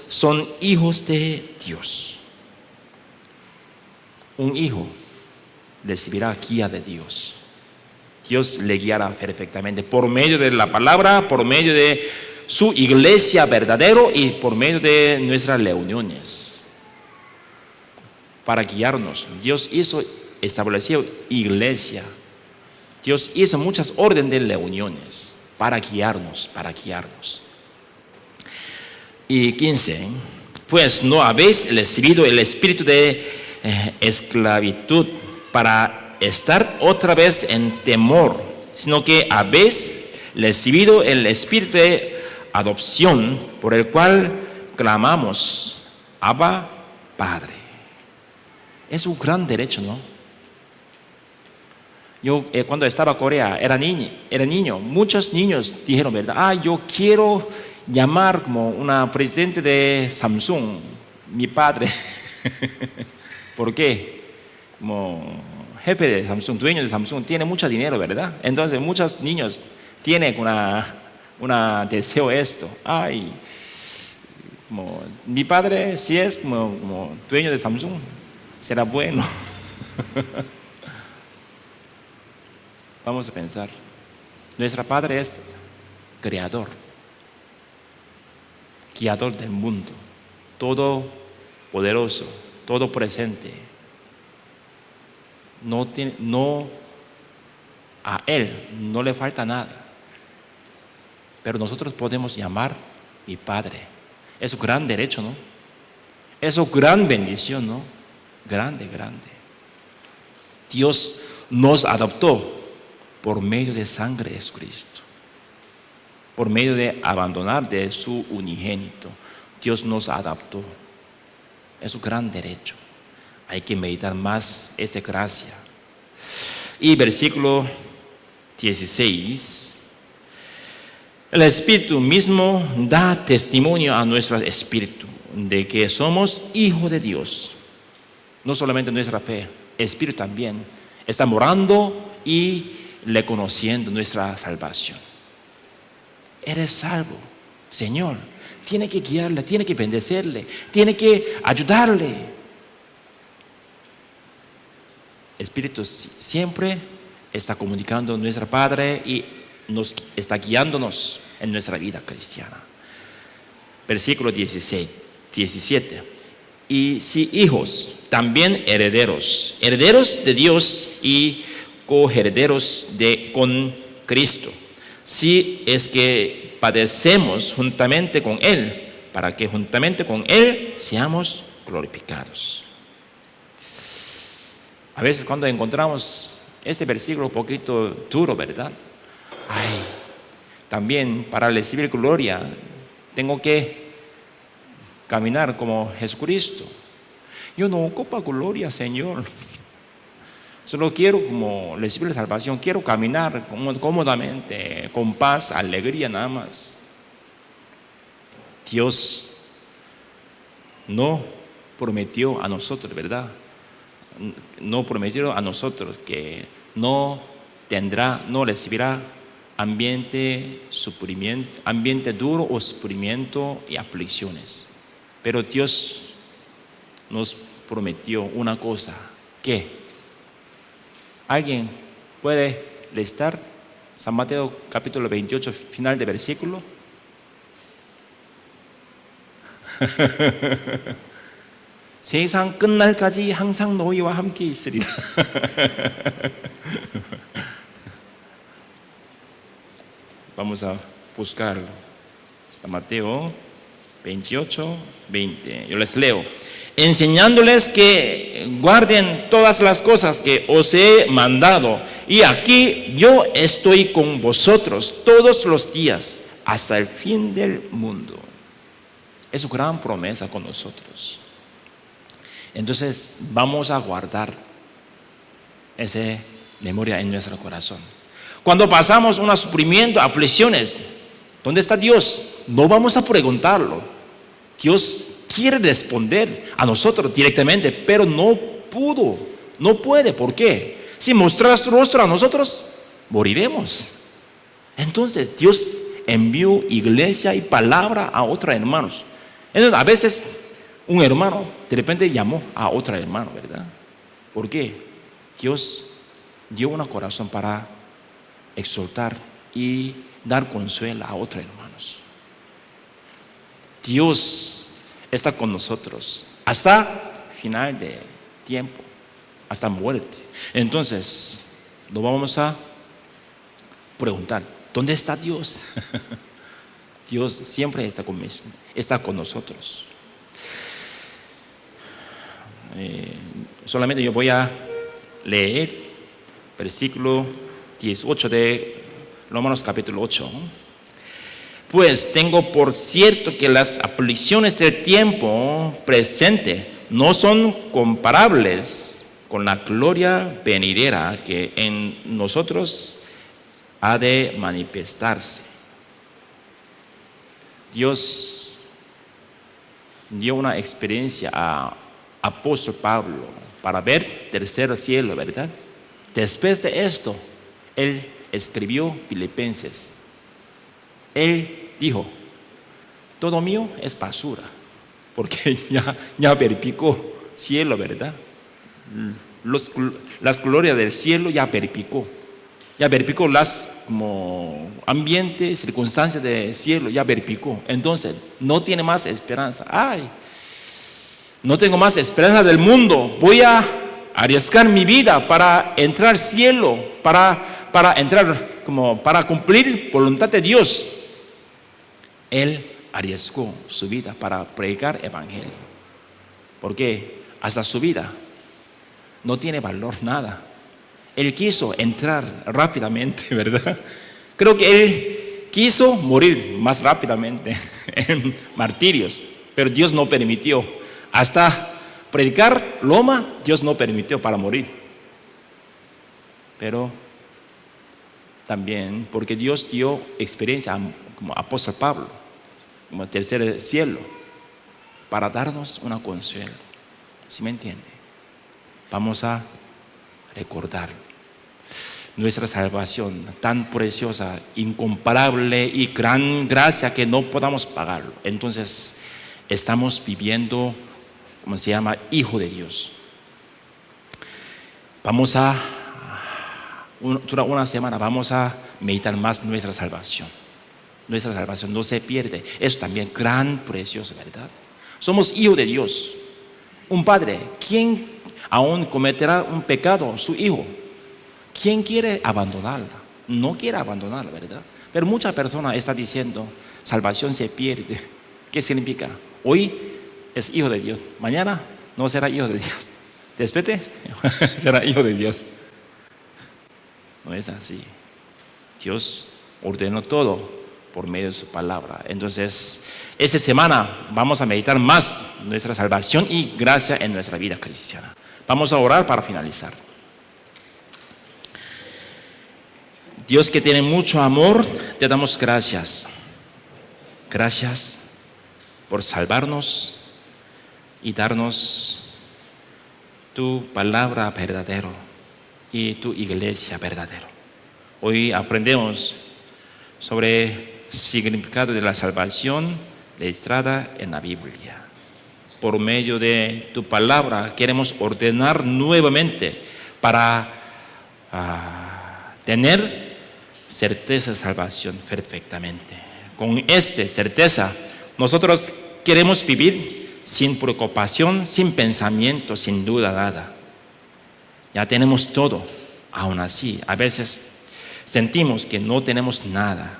son hijos de Dios. Un hijo recibirá guía de Dios. Dios le guiará perfectamente por medio de la palabra, por medio de su iglesia verdadero y por medio de nuestras reuniones. Para guiarnos, Dios estableció iglesia. Dios hizo muchas órdenes de reuniones para guiarnos. Y 15, pues no habéis recibido el espíritu de esclavitud para estar otra vez en temor, sino que habéis recibido el espíritu de adopción, por el cual clamamos, Abba, Padre. Es un gran derecho, ¿no? Yo cuando estaba en Corea era niño, muchos niños dijeron, ¿verdad? Yo quiero llamar como una presidente de Samsung, mi padre. ¿Por qué? Como jefe de Samsung, dueño de Samsung, tiene mucho dinero, ¿verdad? Entonces muchos niños tienen una deseo esto. Como mi padre si es como dueño de Samsung, será bueno. Vamos a pensar, nuestro Padre es creador, guiador del mundo, todopoderoso, todo presente. A Él no le falta nada, pero nosotros podemos llamar mi Padre. Es un gran derecho, ¿no? Es una gran bendición, ¿no? Grande. Dios nos adoptó por medio de sangre de Jesucristo, por medio de abandonar de su unigénito. Dios nos adoptó. Es un gran derecho. Hay que meditar más esta gracia. Y versículo 16. El Espíritu mismo da testimonio a nuestro espíritu de que somos hijos de Dios. No solamente nuestra fe, el Espíritu también está morando y reconociendo nuestra salvación. Eres salvo, Señor. Tiene que guiarle, tiene que bendecirle, tiene que ayudarle. El Espíritu siempre está comunicando a nuestro Padre y nos está guiándonos en nuestra vida cristiana. Versículo 17. Y si hijos, también herederos de Dios y coherederos con Cristo, si es que padecemos juntamente con Él, para que juntamente con Él seamos glorificados. A veces cuando encontramos este versículo un poquito duro, ¿verdad? También para recibir gloria tengo que caminar como Jesucristo. Yo no ocupo gloria, Señor. Solo quiero como recibir la salvación, quiero caminar cómodamente, con paz, alegría nada más. Dios no prometió a nosotros, ¿verdad? No prometió a nosotros que no recibirá ambiente duro o sufrimiento y aflicciones. Pero Dios nos prometió una cosa, que ¿alguien puede listar San Mateo capítulo 28, final de versículo? 세상 끝날까지 항상 너희와 함께 있으리라. Vamos a buscarlo. San Mateo 28, 20. Yo les leo. Enseñándoles que guarden todas las cosas que os he mandado. Y aquí yo estoy con vosotros todos los días hasta el fin del mundo. Es su gran promesa con nosotros. Entonces vamos a guardar esa memoria en nuestro corazón. Cuando pasamos un sufrimiento, aflicciones, ¿dónde está Dios? No vamos a preguntarlo. Dios quiere responder a nosotros directamente, pero no puede. ¿Por qué? Si mostrar su rostro a nosotros, moriremos. Entonces Dios envió iglesia y palabra a otros hermanos. Entonces a veces un hermano de repente llamó a otro hermano, ¿verdad? ¿Por qué? Dios dio un corazón para exhortar y dar consuelo a otros hermanos. Dios está con nosotros hasta final de tiempo, hasta muerte. Entonces, nos vamos a preguntar, ¿dónde está Dios? Dios siempre está con nosotros. Solamente yo voy a leer versículo 18 de Romanos capítulo 8. Pues tengo por cierto que las aflicciones del tiempo presente no son comparables con la gloria venidera que en nosotros ha de manifestarse. Dios dio una experiencia a apóstol Pablo para ver tercer cielo, ¿verdad? Después de esto, él escribió Filipenses. Él dijo, todo mío es basura, porque ya verificó cielo, ¿verdad? Las glorias del cielo ya verificó las como ambientes, circunstancias del cielo, ya verificó. Entonces, no tiene más esperanza. No tengo más esperanza del mundo. Voy a arriesgar mi vida para entrar al cielo, para entrar para cumplir voluntad de Dios. Él arriesgó su vida para predicar evangelio, porque hasta su vida no tiene valor nada. Él quiso entrar rápidamente, ¿verdad? Creo que él quiso morir más rápidamente en martirios, pero Dios no permitió. Hasta predicar Roma, Dios no permitió para morir. Pero también porque Dios dio experiencia como apóstol Pablo, como tercer cielo, para darnos una consuelo. ¿Sí me entiende? Vamos a recordar nuestra salvación tan preciosa, incomparable y gran gracia que no podamos pagarlo. Entonces estamos viviendo, ¿cómo se llama? Hijo de Dios. Vamos a durante una semana vamos a meditar más nuestra salvación. Nuestra salvación no se pierde. Es también gran, precioso, ¿verdad? Somos hijos de Dios. Un padre, ¿quién aún cometerá un pecado? Su hijo. ¿Quién quiere abandonarla? No quiere abandonarla, ¿verdad? Pero muchas personas están diciendo, salvación se pierde. ¿Qué significa? Hoy es hijo de Dios. Mañana no será hijo de Dios. Después será hijo de Dios. No es así. Dios ordenó todo por medio de su palabra. Entonces, esta semana vamos a meditar más nuestra salvación y gracia en nuestra vida cristiana. Vamos a orar para finalizar. Dios que tiene mucho amor, te damos gracias. Gracias por salvarnos y darnos tu palabra verdadera y tu iglesia verdadera. Hoy aprendemos sobre el significado de la salvación registrada en la Biblia. Por medio de tu palabra queremos ordenar nuevamente para tener certeza de salvación perfectamente. Con esta certeza nosotros queremos vivir sin preocupación, sin pensamiento, sin duda nada. Ya tenemos todo. Aún así, a veces sentimos que no tenemos nada.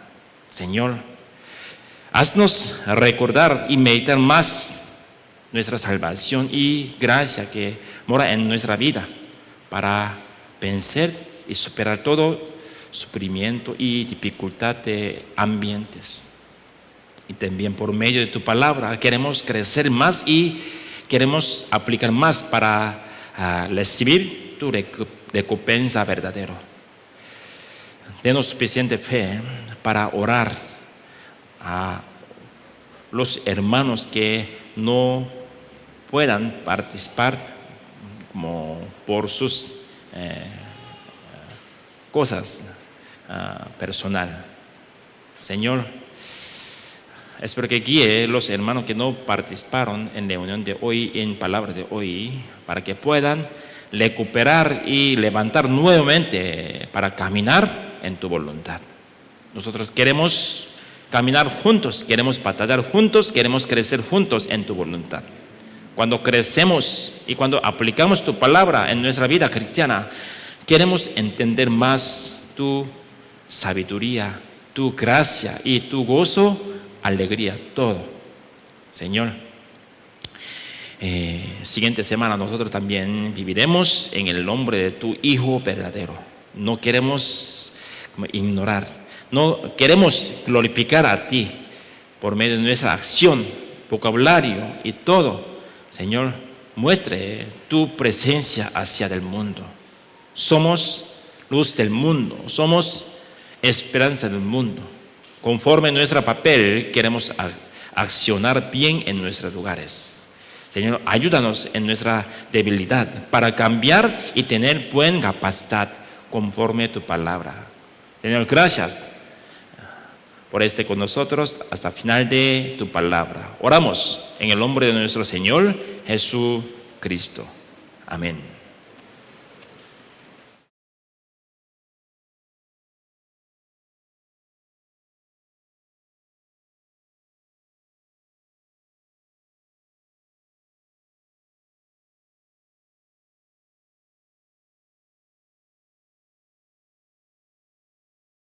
Señor, Haznos recordar y meditar más nuestra salvación y gracia que mora en nuestra vida para vencer y superar todo sufrimiento y dificultad de ambientes. Y también por medio de tu palabra queremos crecer más y queremos aplicar más para recibir tu recompensa verdadera. Denos suficiente fe para orar a los hermanos que no puedan participar como por sus cosas personal. Señor, espero que guíe los hermanos que no participaron en la reunión de hoy, en palabra de hoy, para que puedan recuperar y levantar nuevamente para caminar en tu voluntad. Nosotros queremos caminar juntos, queremos batallar juntos, queremos crecer juntos en tu voluntad. Cuando crecemos y cuando aplicamos tu palabra en nuestra vida cristiana, queremos entender más tu sabiduría, tu gracia y tu gozo, alegría, todo. Señor, siguiente semana nosotros también viviremos en el nombre de tu Hijo verdadero. No queremos ignorar, no queremos glorificar a ti por medio de nuestra acción, vocabulario y todo. Señor, muestre tu presencia hacia el mundo. Somos luz del mundo, somos esperanza del mundo. Conforme a nuestro papel, queremos accionar bien en nuestros lugares. Señor, ayúdanos en nuestra debilidad para cambiar y tener buena capacidad conforme a tu palabra. Señor, gracias por estar con nosotros hasta el final de tu palabra. Oramos en el nombre de nuestro Señor Jesucristo. Amén.